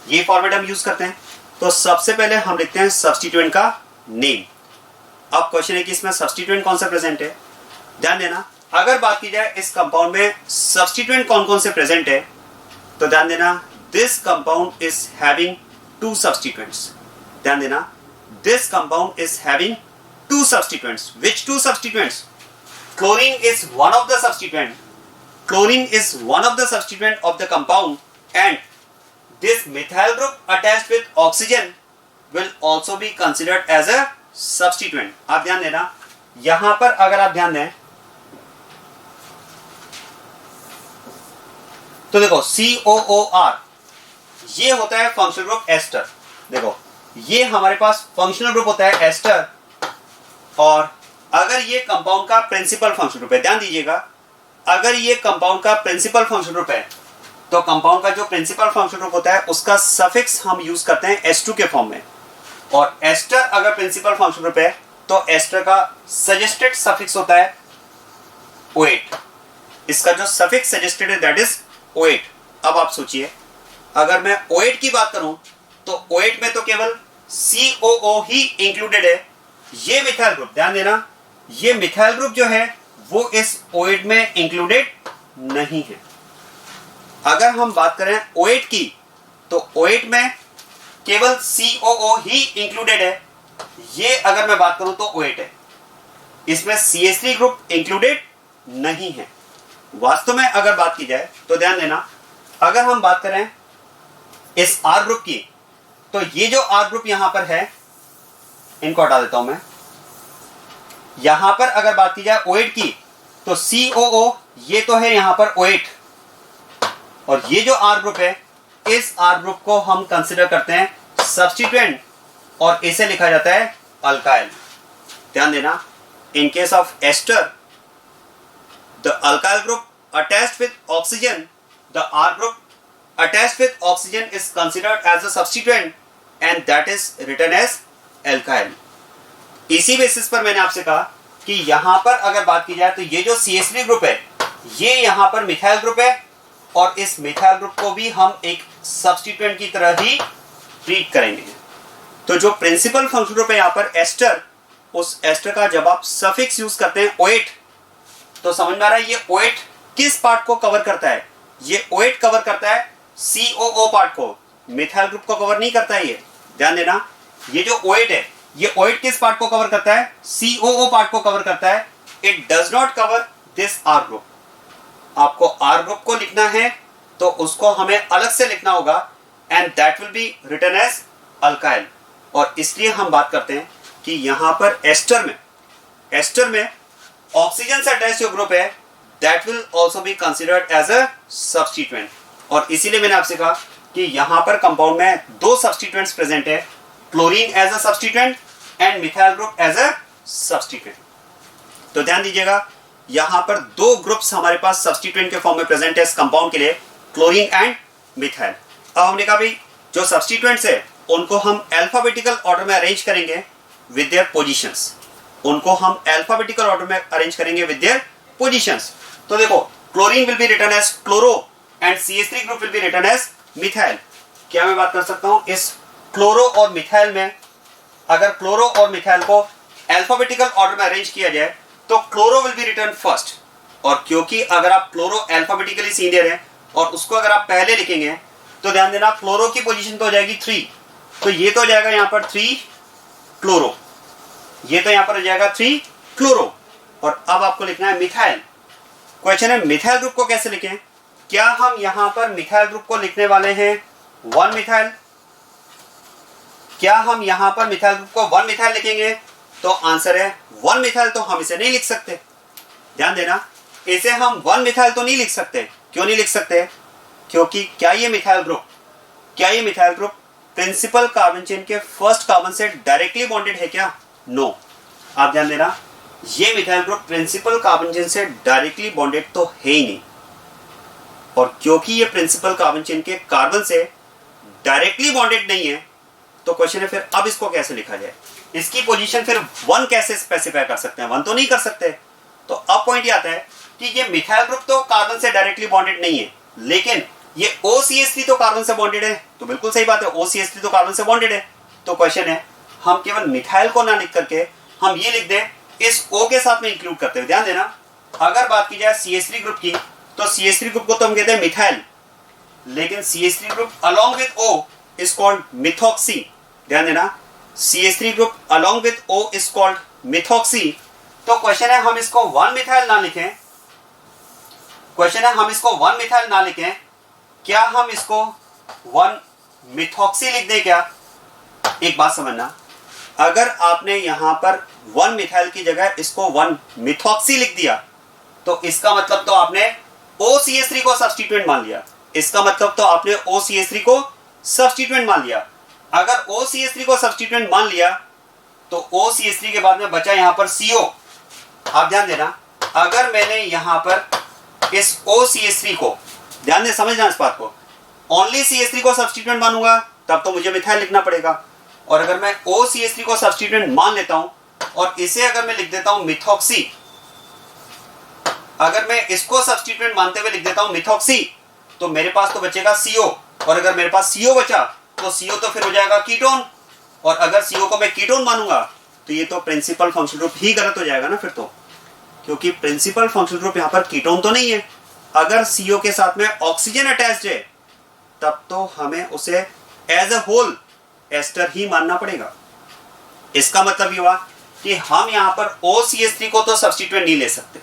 ये फॉर्मेट हम यूज करते हैं। तो सबसे पहले हम लिखते हैं सब्स्टिट्यूएंट का नेम। अब क्वेश्चन है कि इसमें सब्स्टिट्यूएंट कौन सा प्रेजेंट है। ध्यान देना, अगर बात की जाए इस कंपाउंड में सब्स्टिट्यूएंट कौन कौन से प्रेजेंट है, तो ध्यान देना this compound is having 2 substituents. ध्यान देना, this compound is having 2 substituents. Which 2 substituents? Chlorine is one of the substituent. Chlorine is one of the substituent of the compound, and this methyl group attached with oxygen will also be considered as a substituent. आप ध्यान देना, यहां पर अगर आप ध्यान दें तो देखो COOR ये होता है फंक्शनल ग्रुप एस्टर। देखो ये हमारे पास फंक्शनल ग्रुप होता है एस्टर, और अगर ये कंपाउंड का प्रिंसिपल फंक्शनल ग्रुप है, ध्यान दीजिएगा, अगर ये कंपाउंड का प्रिंसिपल फंक्शनल ग्रुप है तो कंपाउंड का जो प्रिंसिपल फंक्शनल ग्रुप होता है उसका सफिक्स हम यूज करते हैं S2 के फॉर्म में। और एस्टर अगर प्रिंसिपल फंक्शनल ग्रुप है तो एस्टर का सजेस्टेड सफिक्स होता है O8। इसका जो सफिक्स सजेस्टेड है दैट इज O8। अब आप सोचिए, अगर मैं O8 की बात करूं तो O8 में तो केवल COO ही इंक्लूडेड है। ये मिथाइल ग्रुप, ध्यान देना, ये मिथाइल ग्रुप जो है वो इस O8 में इंक्लूडेड नहीं है। अगर हम बात करें O8 की तो O8 में केवल COO ही इंक्लूडेड है। ये अगर मैं बात करूं तो O8 है, इसमें CH3 ग्रुप इंक्लूडेड नहीं है। वास्तव में अगर बात की जाए तो ध्यान देना, अगर हम बात करें इस R ग्रुप की तो ये जो R ग्रुप यहां पर है, इनको हटा देता हूं मैं। यहां पर अगर बात की जाए O8 की तो COO ये तो है यहां पर O8, और ये जो R ग्रुप है इस R ग्रुप को हम कंसिडर करते हैं सब्स्टिट्यूएंट और इसे लिखा जाता है अल्काइल। ध्यान देना, in case of ester the alkyl group attached with oxygen, the R group attached with oxygen is considered as a substituent and that is written as alkyl. इसी बेसिस पर मैंने आपसे कहा कि यहां पर अगर बात की जाए तो ये जो CH3 ग्रुप है ये यहां पर मिथाइल ग्रुप है, और इस मिथाइल ग्रुप को भी हम एक सब्स्टिट्यूएंट की तरह ही ट्रीट करेंगे। तो जो प्रिंसिपल फंक्शनल ग्रुप है यहां पर एस्टर, उस एस्टर का जब आप सफिक्स यूज करते हैं ओएट, तो समझ में आ रहा है ये ओएट किस पार्ट को कवर करता है? ये ओएट कवर करता है COO पार्ट को, मिथाइल ग्रुप को कवर नहीं करता है। ये ध्यान देना, ये जो ओएट है ये ओएट किस पार्ट को कवर करता है? COO पार्ट को कवर करता है। It does not cover this R group. आपको R ग्रुप को लिखना है तो उसको हमें अलग से लिखना होगा and that will be written as alkyl. और इसलिए हम बात करते हैं कि यहां पर एस्टर में ऑक्सीजन से अटैच जो ग्रुप है that will also be considered as a substituent. और इसीलिए मैंने आपसे कहा कि यहां पर कंपाउंड में दो सब्स्टिट्यूएंट्स प्रेजेंट है, chlorine as a substituent and methyl group as a substituent. तो ध्यान दीजिएगा, यहां पर दो ग्रुप्स हमारे पास सब्स्टिट्यूएंट के फॉर्म में प्रेजेंट है इस कंपाउंड के लिए, क्लोरीन एंड मिथाइल। अब हमने कहा भाई जो सब्स्टिट्यूएंट्स है उनको हम अल्फाबेटिकल ऑर्डर में अरेंज करेंगे विद देयर पोजीशंस। उनको हम अल्फाबेटिकल ऑर्डर में अरेंज करेंगे विद देयर पोजीशंस। तो देखो, chlorine will be written as chloro and CH3 group will be written as methyl. क्या मैं बात कर सकता हूं इस क्लोरो और मिथाइल में? अगर क्लोरो और मिथाइल को अल्फाबेटिकल ऑर्डर में अरेंज किया जाए तो chloro will be written first. और क्योंकि अगर आप क्लोरो अल्फाबेटिकली सीनियर है और उसको अगर आप पहले लिखेंगे तो ध्यान देना क्लोरो की पोजीशन तो हो जाएगी 3, तो ये तो हो जाएगा यहां पर 3 क्लोरो, ये तो यहां पर हो जाएगा 3 क्लोरो। और अब आपको लिखना है मिथाइल। क्वेश्चन है मिथाइल ग्रुप को कैसे लिखें? क्या हम यहां पर मिथाइल ग्रुप को लिखने वाले हैं 1 मिथाइल? क्या हम यहां पर मिथाइल ग्रुप को 1 मिथाइल लिखेंगे? तो आंसर है 1 मिथाइल तो हम इसे नहीं लिख सकते। ध्यान देना, इसे हम 1 मिथाइल तो नहीं लिख सकते। क्यों नहीं लिख सकते? क्योंकि क्या ये methyl group principal carbon chain के फर्स्ट कार्बन से डायरेक्टली बॉन्डेड है क्या? नो। आप ध्यान देना, ये methyl group principal carbon chain से डायरेक्टली बॉन्डेड तो है ही नहीं। और क्योंकि ये प्रिंसिपल कार्बन चेन के कार्बन से डायरेक्टली बॉन्डेड नहीं है तो क्वेश्चन है फिर अब इसको कैसे लिखा जाए? इसकी पोजीशन फिर 1 कैसे स्पेसिफाई कर सकते हैं? 1 तो नहीं कर सकते। तो अब पॉइंट ये आता है कि ये मिथाइल ग्रुप तो कार्बन से डायरेक्टली बॉन्डेड नहीं है, लेकिन ये OCH3 तो कार्बन से बॉन्डेड है। तो बिल्कुल सही बात है, OCH3 तो कार्बन से बॉन्डेड है। तो क्वेश्चन है हम केवल मिथाइल को ना लिख करके हम ये लिख दें इस O के साथ में इंक्लूड करते हुए। ध्यान देना, अगर बात की जाए CH3 ग्रुप की तो CH3 ग्रुप को तो हम कहते हैं मिथाइल, लेकिन CH3 group along with O is called methoxy. ध्यान देना, CH3 group along with O is called methoxy. तो क्वेश्चन है हम इसको 1 मिथाइल ना लिखें, क्या हम इसको 1 मिथॉक्सी लिख दें क्या? एक बात समझना, अगर आपने यहां पर 1 मिथाइल की जगह इसको 1 मिथॉक्सी लिख दिया तो इसका मतलब तो आपने OCH3 को सब्स्टिट्यूएंट मान लिया। अगर OCH3 को सब्स्टिट्यूएंट मान लिया तो OCH3 के बाद में बचा यहां पर CO। आप ध्यान देना, अगर मैंने यहां पर इस OCH3 को, ध्यान दे समझना इस बात को, ओनली CH3 को सब्स्टिट्यूएंट मानूंगा तब तो मुझे मिथाइल लिखना पड़ेगा। और अगर मैं OCH3 को सब्स्टिट्यूएंट मान लेता हूं और इसे अगर मैं लिख देता हूं मिथॉक्सी, अगर मैं इसको सब्स्टिट्यूएंट मानते हुए लिख देता हूं मिथॉक्सी, तो मेरे पास तो बचेगा CO। और अगर मेरे पास CO बचा तो CO तो फिर हो जाएगा कीटोन। और अगर CO को मैं कीटोन मानूंगा तो ये तो प्रिंसिपल फंक्शनल ग्रुप ही गलत हो जाएगा ना फिर तो, क्योंकि प्रिंसिपल फंक्शनल ग्रुप यहां पर कीटोन तो नहीं है। अगर CO के साथ में ऑक्सीजन अटैच्ड है तब तो हमें उसे एज अ होल एस्टर ही मानना पड़ेगा। इसका मतलब ये हुआ कि हम यहां पर OCH3 को तो सब्स्टिट्यूएंट नहीं ले सकते,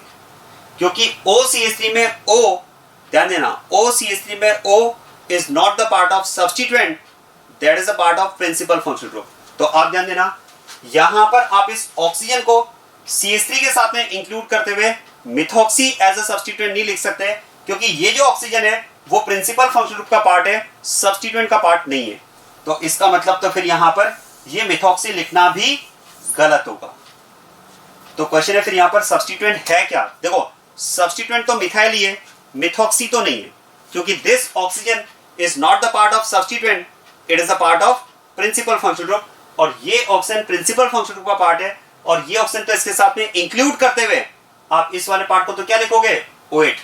क्योंकि OCH3 में O, ध्यान देना, OCH3 में O is not the part of substituent, that is a part of principal functional group। तो आप ध्यान देना, यहां पर आप इस ऑक्सीजन को CH3 के साथ में इंक्लूड करते हुए मिथॉक्सी एज अ सब्स्टिट्यूएंट नहीं लिख सकते, क्योंकि ये जो ऑक्सीजन है वो प्रिंसिपल फंक्शनल ग्रुप का पार्ट है, सब्स्टिट्यूएंट का पार्ट नहीं है। तो इसका मतलब तो फिर यहां पर ये मिथॉक्सी लिखना भी गलत होगा। तो क्वेश्चन है फिर यहां पर सब्स्टिट्यूएंट है क्या? देखो, सब्स्टिट्यूएंट तो मिथाइल ही है, मिथॉक्सी तो नहीं है, क्योंकि this oxygen is not the part of substituent, it is the part of principal functional group. और ये ऑक्सीजन प्रिंसिपल फंक्शनल ग्रुप का पार्ट है, और ये ऑक्सीजन तो इसके साथ में इंक्लूड करते हुए आप इस वाले पार्ट को तो क्या लिखोगे? OH।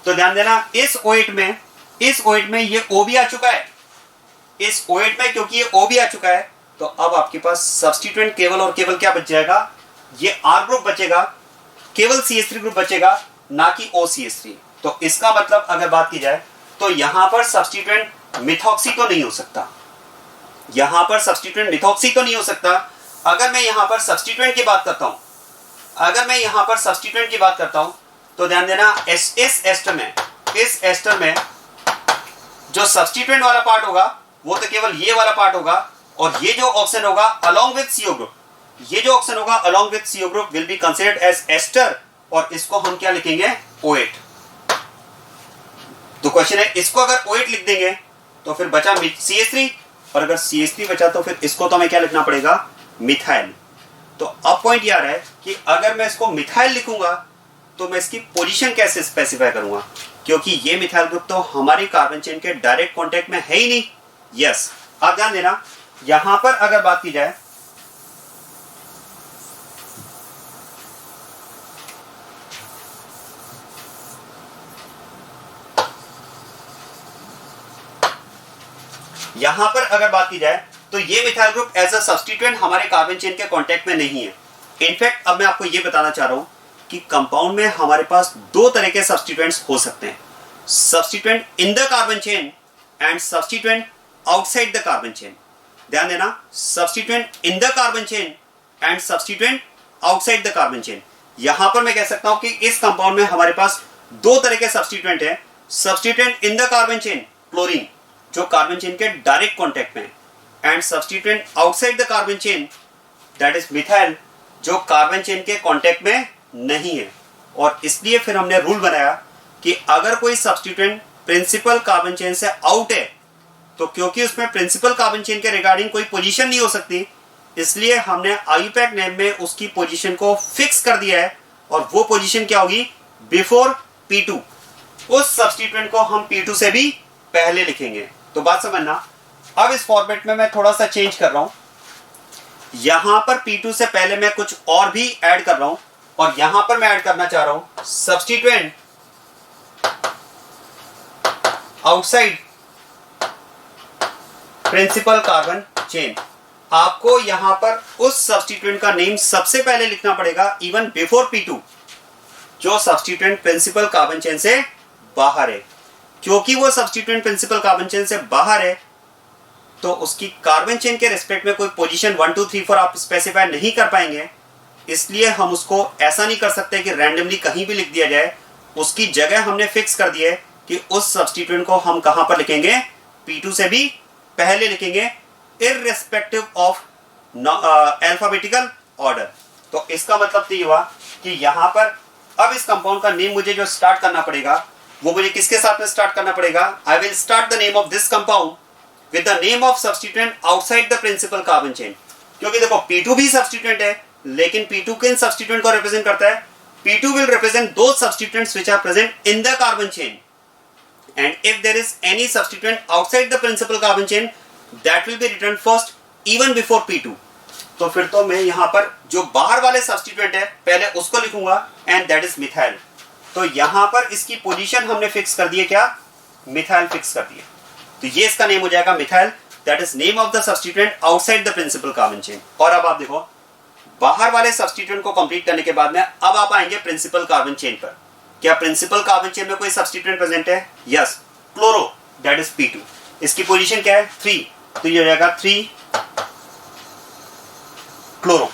तो ध्यान देना, इस OH में ये O भी आ चुका है। इस OH में क्योंकि ये O भी आ चुका है तो अब आपके पास सब्स्टिट्यूएंट केवल और केवल क्या बच जाएगा? ये R ग्रुप बचेगा, केवल CH3 ग्रुप बचेगा, ना कि OCH3। तो इसका मतलब अगर बात की जाए तो यहां पर सब्स्टिट्यूएंट मिथॉक्सी तो नहीं हो सकता, यहां पर सब्स्टिट्यूएंट मिथॉक्सी तो नहीं हो सकता। अगर मैं यहां पर सब्स्टिट्यूएंट की बात करता हूं, अगर मैं यहां पर सब्स्टिट्यूएंट की बात करता हूं तो ध्यान देना इस एस्टर में जो सब्स्टिट्यूएंट वाला पार्ट होगा वो तो केवल ये वाला पार्ट होगा, और ये जो ऑक्सीजन होगा अलोंग विद CO ग्रुप, ये जो ऑक्सीजन होगा along with CO group will be considered as ester, और इसको हम क्या लिखेंगे O8। तो क्वेश्चन है इसको अगर O8 लिख देंगे तो फिर बचा CH3, और अगर CH3 बचा तो फिर इसको तो हमें क्या लिखना पड़ेगा, मिथाइल। तो अब पॉइंट ये आ रहा है कि अगर मैं इसको मिथाइल लिखूंगा तो मैं इसकी पोजीशन कैसे स्पेसिफाई करूंगा, क्योंकि ये मिथाइल ग्रुप तो हमारी कार्बन चेन के डायरेक्ट कांटेक्ट में है ही नहीं। यस, आप ध्यान देना, यहां पर अगर बात की जाए तो ये methyl group as a substituent हमारे कार्बन चेन के कांटेक्ट में नहीं है। इनफैक्ट अब मैं आपको ये बताना चाह रहा हूं कि कंपाउंड में हमारे पास दो तरह के सब्स्टिट्यूएंट्स हो सकते हैं, substituent in the carbon chain and substituent outside the carbon chain. ध्यान देना, substituent in the carbon chain and substituent outside the carbon chain. यहां पर मैं कह सकता हूं कि इस कंपाउंड में हमारे पास दो तरह के सब्स्टिट्यूएंट है, substituent in the carbon chain chlorine जो कार्बन चेन के डायरेक्ट कांटेक्ट में है, and substituent outside the carbon chain that is methyl जो कार्बन चेन के कांटेक्ट में नहीं है। और इसलिए फिर हमने रूल बनाया कि अगर कोई सब्स्टिट्यूएंट प्रिंसिपल कार्बन चेन से आउट है तो क्योंकि उसमें प्रिंसिपल कार्बन चेन के रिगार्डिंग कोई पोजीशन नहीं हो सकती, इसलिए हमने IUPAC नेम में उसकी पोजीशन को फिक्स कर दिया है, और वो पोजीशन क्या होगी, बिफोर P2। उस सब्स्टिट्यूएंट को हम P2 से भी पहले लिखेंगे। तो बात समझना, अब इस फॉर्मेट में मैं थोड़ा सा चेंज कर रहा हूं, यहां पर P2 से पहले मैं कुछ और भी ऐड कर रहा हूं, और यहां पर मैं ऐड करना चाह रहा हूं substituent outside principal carbon chain. आपको यहां पर उस सब्स्टिट्यूएंट का नेम सबसे पहले लिखना पड़ेगा इवन बिफोर P2 जो सब्स्टिट्यूएंट प्रिंसिपल कार्बन चेन से बाहर है। क्योंकि वो सब्स्टिट्यूएंट प्रिंसिपल कार्बन चेन से बाहर है तो उसकी कार्बन चेन के रिस्पेक्ट में कोई पोजीशन 1 2 3 4 आप स्पेसिफाई नहीं कर पाएंगे, इसलिए हम उसको ऐसा नहीं कर सकते कि रैंडमली कहीं भी लिख दिया जाए। उसकी जगह हमने फिक्स कर दी है कि उस सब्स्टिट्यूएंट को हम कहां पर लिखेंगे, P2 से भी पहले लिखेंगे इररिस्पेक्टिव ऑफ अल्फाबेटिकल ऑर्डर। तो इसका मतलब ये हुआ कि यहां पर अब इस कंपाउंड का नेम मुझे जो स्टार्ट करना पड़ेगा वो मुझे किसके साथ में स्टार्ट करना पड़ेगा, I will start the name of this compound with the name of substituent outside the principal carbon chain. क्योंकि देखो P2 भी सब्स्टिट्यूएंट है, लेकिन P2 किन सब्स्टिट्यूएंट को रिप्रेजेंट करता है, P2 will represent those substituents which are present in the carbon chain, and if there is any substituent outside the principal carbon chain that will be written first even before P2। तो फिर तो मैं यहां पर जो बाहर वाले substituent है पहले उसको लिखूंगा, एंड दैट इज मिथाइल। तो यहां पर इसकी पोजीशन हमने फिक्स कर दी है, क्या, मिथाइल फिक्स कर दिया। तो ये इसका नेम हो जाएगा methyl, that is name of the substituent outside the principal carbon chain. और अब आप देखो बाहर वाले सब्स्टिट्यूएंट को कंप्लीट करने के बाद में अब आप आएंगे प्रिंसिपल कार्बन चेन पर। क्या प्रिंसिपल कार्बन चेन में कोई सब्स्टिट्यूएंट प्रेजेंट है, yes, chloro that is P2। इसकी पोजीशन क्या है, 3, तो ये हो जाएगा 3 क्लोरो।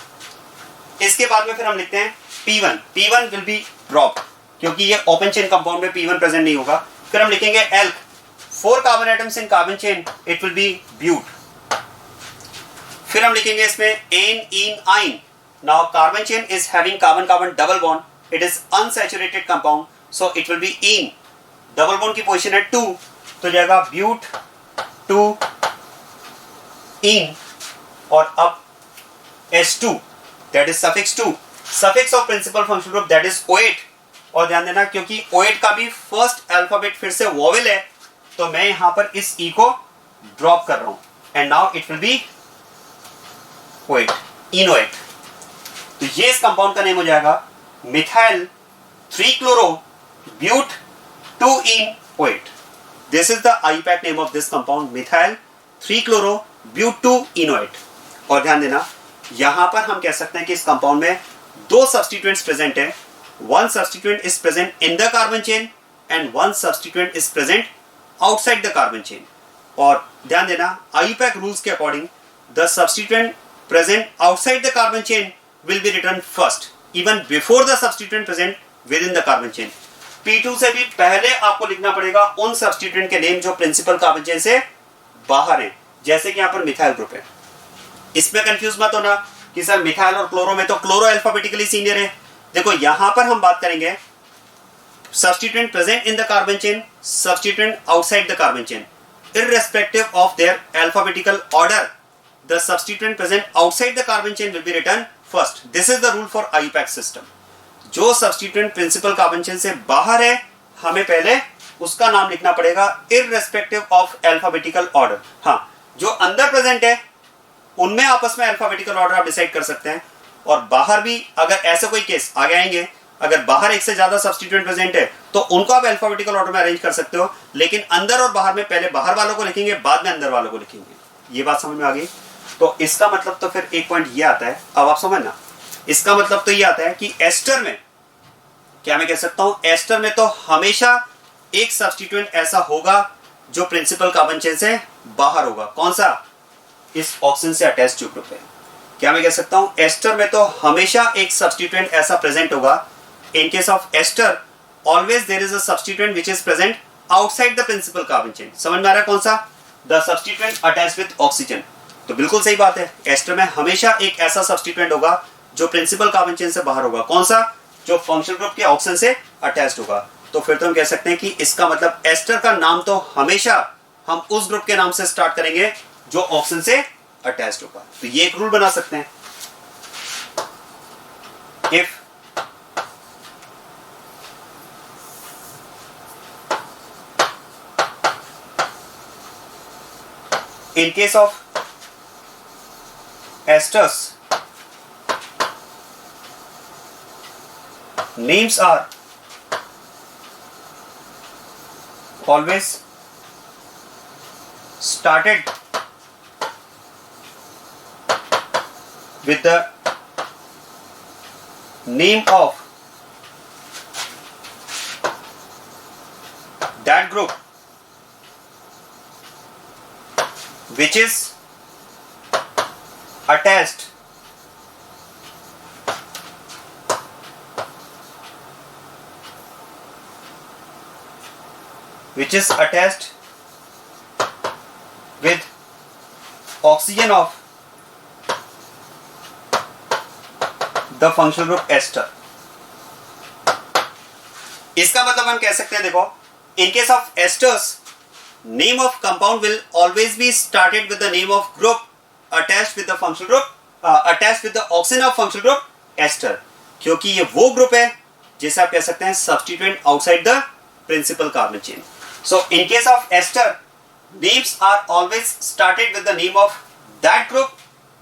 इसके बाद में फिर हम लिखते हैं P1, P1 will be drop क्योंकि ये ओपन चेन कंपाउंड में P1 प्रेजेंट नहीं होगा। फिर हम लिखेंगे alk, 4 carbon atoms in carbon chain, it will be but. फिर हम लिखेंगे इसमें an in ane. Now carbon chain is having carbon carbon double bond, it is unsaturated compound, so it will be en. Double bond की position है 2, तो जाएगा ब्यूट 2 इन, और अब S2 that is suffix 2, suffix of principal functional group that is O8। और ध्यान देना क्योंकि O8 का भी फर्स्ट अल्फाबेट फिर से वोवेल है, तो मैं यहां पर इस E को ड्रॉप कर रहा हूं, and now it will be O8, enoate. तो ये इस कंपाउंड का नेम हो जाएगा methyl 3 chloro but 2 en O8। This is the IUPAC name of this compound, methyl 3 chloro but 2 enoate. और ध्यान देना यहां पर हम कह सकते हैं कि इस कंपाउंड में दो सब्स्टिट्यूएंट्स प्रेजेंट है, one substituent is present in the carbon chain and one substituent is present outside the carbon chain. और ध्यान देना, IUPAC रूल्स के according the substituent present outside the carbon chain will be written first even before the substituent present with in the carbon chain. P2 से भी पहले आपको लिखना पड़ेगा उन सब्स्टिट्यूएंट के नेम जो प्रिंसिपल कार्बन चेन से बाहर हैं, जैसे कि यहाँ पर मिथाइल ग्रुप है। इसमें कंफ्यूज मत होना कि सर मिथाइल और क्लोरो में तो क्लोरो अल्फाबेटिकली सीनियर है। देखो यहां पर हम बात करेंगे substituent present in the carbon chain, substituent outside the carbon chain, irrespective of their alphabetical order, the substituent present outside the carbon chain will be written first. This is the rule for IUPAC system. जो substituent principal carbon chain से बाहर है, हमें पहले उसका नाम लिखना पड़ेगा irrespective of alphabetical order. हाँ, जो अंदर प्रेजेंट है उनमें आपस में अल्फाबेटिकल ऑर्डर आप डिसाइड कर सकते हैं, और बाहर भी अगर ऐसा कोई केस आगे आएंगे, अगर बाहर एक से ज्यादा सब्स्टिट्यूएंट प्रेजेंट है तो उनको आप अल्फाबेटिकल ऑर्डर में अरेंज कर सकते हो, लेकिन अंदर और बाहर में पहले बाहर वालों को लिखेंगे, बाद में अंदर वालों को लिखेंगे। ये बात समझ में आ गई? तो इसका मतलब तो फिर एक पॉइंट ये आता है, अब आप समझना, इसका मतलब तो ये आता है कि एस्टर में क्या मैं कह सकता हूं, एस्टर में तो हमेशा एक सब्स्टिट्यूएंट ऐसा होगा जो प्रिंसिपल कार्बन चेन से बाहर होगा। कौन सा? इस ऑक्सीजन से अटैच जो ग्रुप है। क्या मैं कह सकता हूं, एस्टर में तो हमेशा एक सब्स्टिट्यूएंट ऐसा प्रेजेंट होगा। In case of ester, always there is a substituent which is present outside the principal carbon chain. समझ में आ रहा है कौन सा? The substituent attached with oxygen. तो बिल्कुल सही बात है, एस्टर में हमेशा एक ऐसा सब्स्टिट्यूएंट होगा जो प्रिंसिपल कार्बन चेन से बाहर होगा। कौन सा? जो फंक्शनल ग्रुप के ऑक्सीजन से अटैच्ड होगा। तो फिर तो हम कह सकते हैं कि इसका मतलब एस्टर का नाम तो हमेशा हम उस ग्रुप के नाम से स्टार्ट करेंगे जो ऑक्सीजन से अटैच्ड होगा। तो ये एक रूल बना सकते हैं, if in case of esters, names are always started with the name of that group which is attached with oxygen of the functional group ester। इसका मतलब हम कह सकते हैं, देखो, in case of esters, name of compound will always be started with the name of group attached with the functional group attached with the oxygen of functional group ester, क्योंकि ये वो ग्रुप है जिसे आप कह सकते हैं substituent outside the principal carbon chain. So in case of ester, names are always started with the name of that group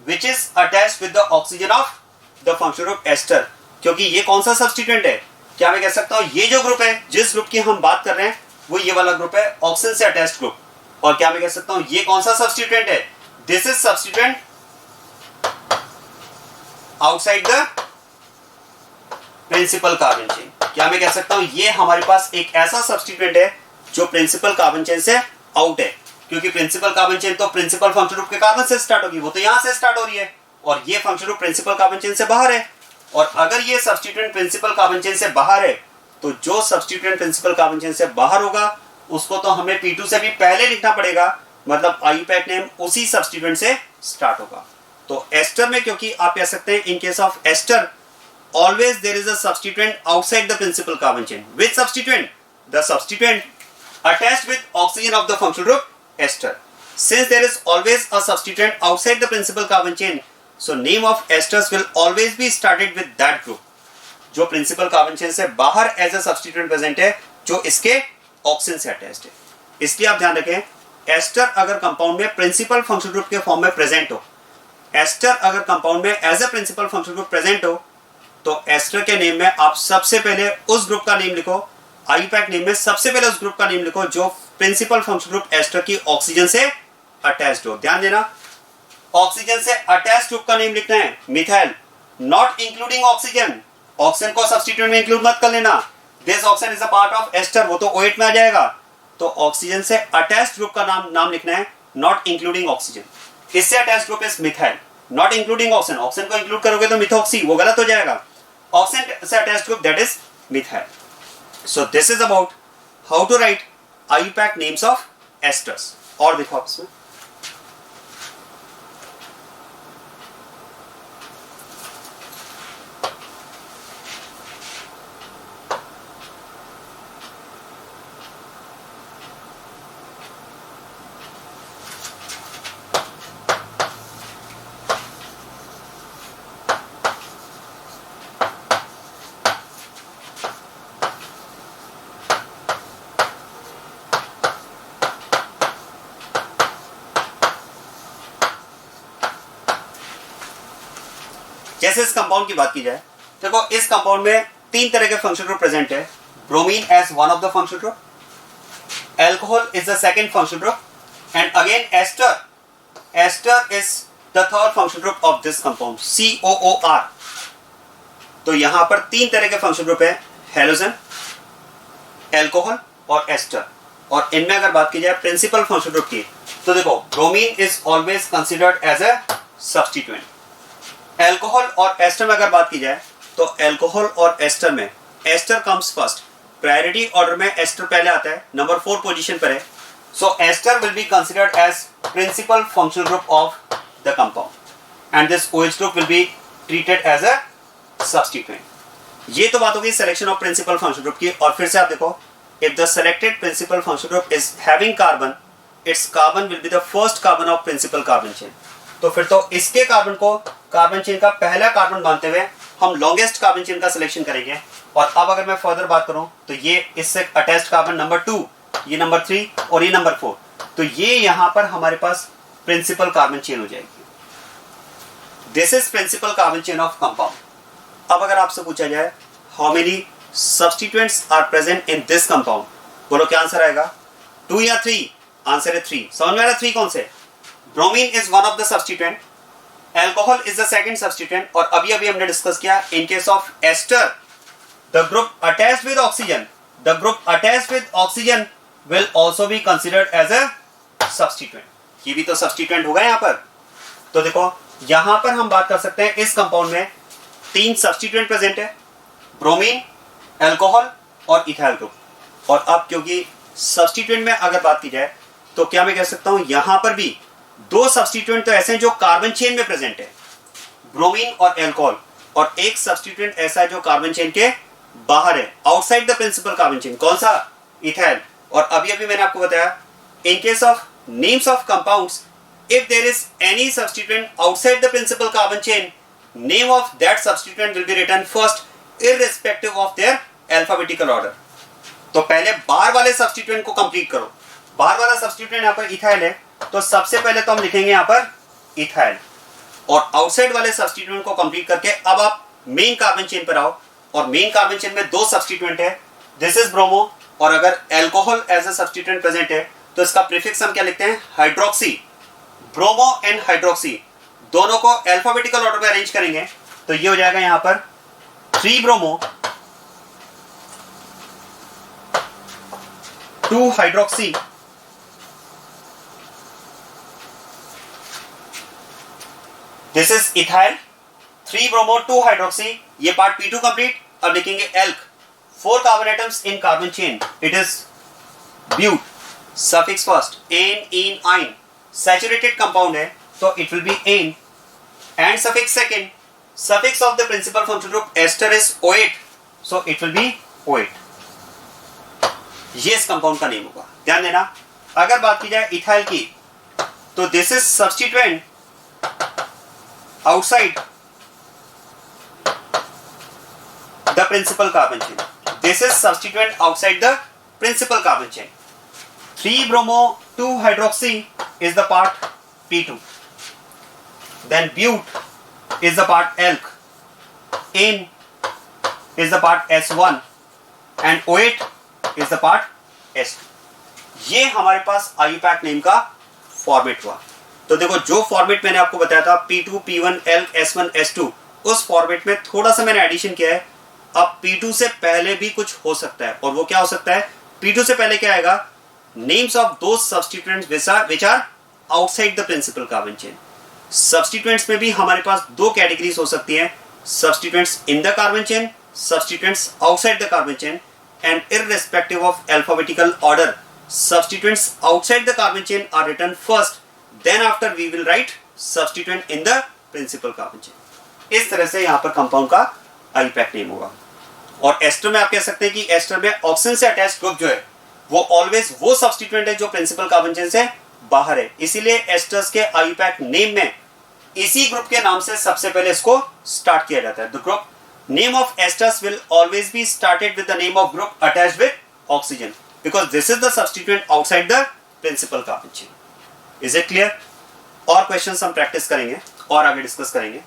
which is attached with the oxygen of the functional group ester, क्योंकि ये कौन सा substituent है? क्या मैं कह सकता हूँ, ये जो ग्रुप है, जिस ग्रुप की हम बात कर रहे हैं, वो ये वाला ग्रुप है, ऑक्सीजन से अटैच्ड ग्रुप। और क्या मैं कह सकता हूं, ये कौन सा सब्स्टिट्यूएंट है? This is substituent outside the principal carbon chain. क्या मैं कह सकता हूं, ये हमारे पास एक ऐसा सब्स्टिट्यूएंट है जो प्रिंसिपल कार्बन चेन से आउट है, क्योंकि प्रिंसिपल कार्बन चेन तो प्रिंसिपल फंक्शनल ग्रुप के कार्बन से स्टार्ट होगी, वो तो यहां से स्टार्ट हो रही है, और ये functional group principal carbon chain से बाहर है। और अगर ये सब्स्टिट्यूएंट प्रिंसिपल कार्बन चेन से बाहर है, तो जो सब्स्टिट्यूएंट प्रिंसिपल कार्बन चेन से बाहर होगा उसको तो हमें P2 से भी पहले लिखना पड़ेगा, मतलब IUPAC नेम उसी सब्स्टिट्यूएंट से स्टार्ट होगा। तो एस्टर में, क्योंकि आप कह सकते हैं in case of ester always there is a substituent outside the principal carbon chain. Which substituent? The substituent attached with oxygen of the functional group ester. Since there is always a substituent outside the principal carbon chain, so name of esters will always be started with that group जो principal carbon chain से बाहर as a substituent present है, जो इसके oxygen से attached है। इसलिए आप ध्यान रखें, एस्टर अगर कंपाउंड में प्रिंसिपल फंक्शनल ग्रुप के फॉर्म में प्रेजेंट हो, एस्टर अगर कंपाउंड में as a principal functional group present हो, तो एस्टर के नेम में आप सबसे पहले उस ग्रुप का नेम लिखो, IUPAC नेम में सबसे पहले उस ग्रुप का नेम लिखो जो प्रिंसिपल फंक्शनल ग्रुप एस्टर की ऑक्सीजन से अटैच्ड हो। ध्यान देना, ऑक्सीजन से अटैच्ड ग्रुप का नेम लिखना है methyl, not including oxygen, oxygen को सब्स्टिट्यूट में इंक्लूड मत कर लेना, this oxygen is a part of ester, वो तो OH में आ जाएगा। तो ऑक्सीजन से अटैच्ड ग्रुप का नाम लिखना है, नॉट इंक्लूडिंग ऑक्सीजन। इससे attached group is methyl, not including oxygen, oxygen को इंक्लूड करोगे तो मिथॉक्सी, वो गलत हो जाएगा। ऑक्सीजन से attached group that is methyl. So this is about how to write IUPAC names of esters. और देखो आप इसमें जैसे इस कंपाउंड की बात की जाए, देखो इस कंपाउंड में 3 तरह के फंक्शनल ग्रुप प्रेजेंट है। Bromine as one of the functional group, alcohol is the second functional group, and again ester is the third functional group of this compound, COOR। तो यहां पर 3 तरह के फंक्शनल ग्रुप है, हेलोजन, एल्कोहल और ester. और इनमें अगर बात की जाए प्रिंसिपल फंक्शनल ग्रुप की, तो देखो bromine is always considered as a substituent. Alcohol और एस्टर में अगर बात की जाए तो एल्कोहल और एस्टर में ester comes first, priority order में एस्टर पहले आता है, नंबर 4 पोजीशन पर है। So ester will be considered as principal functional group of the compound and this OH group will be treated as a substituent. ये तो बात होगी selection of principal functional group की। और फिर से आप देखो, if the selected principal functional group is having carbon, its carbon will be the first carbon of principal carbon chain. तो फिर तो इसके कार्बन को कार्बन चेन का पहला कार्बन मानते हुए हम लॉन्गेस्ट कार्बन चेन का सिलेक्शन करेंगे। और अब अगर मैं फर्दर बात करूं तो ये इससे अटैच्ड कार्बन नंबर 2, ये नंबर 3 और ये नंबर 4, तो ये यहां पर हमारे पास प्रिंसिपल कार्बन चेन हो जाएगी। This is principal carbon chain of compound. अब अगर आपसे पूछा जाए how many substituents are present in this compound, बोलो क्या आंसर आएगा, 2 या 3? आंसर है 3। समझ में आ रहा 3 कौन से? Bromine is one of the substituent, alcohol is the second substituent, और अभी हमने डिस्कस किया in case of ester the group attached with oxygen will also be considered as a substituent. ये भी तो सब्स्टिट्यूएंट होगा यहां पर। तो देखो यहां पर हम बात कर सकते हैं इस कंपाउंड में 3 सब्स्टिट्यूएंट प्रेजेंट है, ब्रोमीन, एल्कोहल और इथाइल ग्रुप। और अब क्योंकि सब्स्टिट्यूएंट में अगर बात की जाए तो क्या मैं कह सकता हूं यहां पर भी 2 सब्स्टिट्यूएंट तो ऐसे हैं जो कार्बन चेन में प्रेजेंट है, ब्रोमीन और एल्कोहल, और एक सब्स्टिट्यूएंट ऐसा है जो कार्बन चेन के बाहर है, outside the principal carbon chain. कौन सा? इथाइल। और अभी मैंने आपको बताया in case of names of compounds, if there is any substituent outside the principal carbon chain, name of that substituent will be written first irrespective of their alphabetical order. तो पहले बाहर वाले सब्स्टिट्यूएंट को कंप्लीट करो। बाहर वाला substituent यहां पर इथाइल है, तो सबसे पहले तो हम लिखेंगे यहां पर इथाइल, और आउटसाइड वाले सब्स्टिट्यूएंट को कंप्लीट करके अब आप मेन कार्बन चेन पर आओ। और मेन कार्बन चेन में 2 सब्स्टिट्यूएंट है, दिस इज ब्रोमो, और अगर alcohol as a substituent present है तो इसका प्रीफिक्स हम क्या लिखते हैं? हाइड्रोक्सी। ब्रोमो एंड हाइड्रोक्सी दोनों को अल्फाबेटिकल ऑर्डर में अरेंज करेंगे तो ये हो जाएगा यहां पर 3 bromo 2 hydroxy, this is ethyl, 3 bromo 2 hydroxy. ये पार्ट P2 कंप्लीट। अब लिखेंगे alk, 4 carbon atoms in carbon chain, it is but, suffix first ane in ine, saturated compound है तो it will be ane, and suffix second, suffix of the principal functional group ester is O8, so it will be O8। ये इस compound का name होगा, ध्यान देना। अगर बात की जाए इथाइल की तो this is substituent outside the principal carbon chain. This is substituent outside the principal carbon chain. 3 bromo 2 hydroxy is the part P2. Then but is the part alk. In is the part S1 and O8 is the part S2. ये हमारे पास IUPAC name का format हुआ। तो देखो जो format मैंने आपको बताया था P2, P1, elk, S1, S2, उस फॉर्मेट में थोड़ा सा मैंने एडिशन किया है। अब P2 से पहले भी कुछ हो सकता है, और वो क्या हो सकता है? P2 से पहले क्या आएगा? नेम्स ऑफ दो substituents which are outside the principal carbon chain. Substituents में भी हमारे पास दो कैटेगरीज हो सकती हैं, substituents in the carbon chain, substituents outside the carbon chain, and irrespective of alphabetical order, substituents outside the carbon chain are written first, then after we will write substituent in the principal carbon chain. इस तरह से यहाँ पर compound का IUPAC name होगा। और ester में आप कह सकते हैं कि एस्टर में ऑक्सीजन से अटैच ग्रुप जो है वो ऑलवेज वो सब्स्टिट्यूएंट है जो प्रिंसिपल कार्बन चेन से बाहर है, इसीलिए एस्टर्स के IUPAC नेम में इसी ग्रुप के नाम से सबसे पहले इसको स्टार्ट किया जाता है। The group name of esters will always be started with the name of group attached with oxygen, because this is the substituent outside the principal carbon chain. Is it clear? और questions हम practice करेंगे और आगे discuss करेंगे।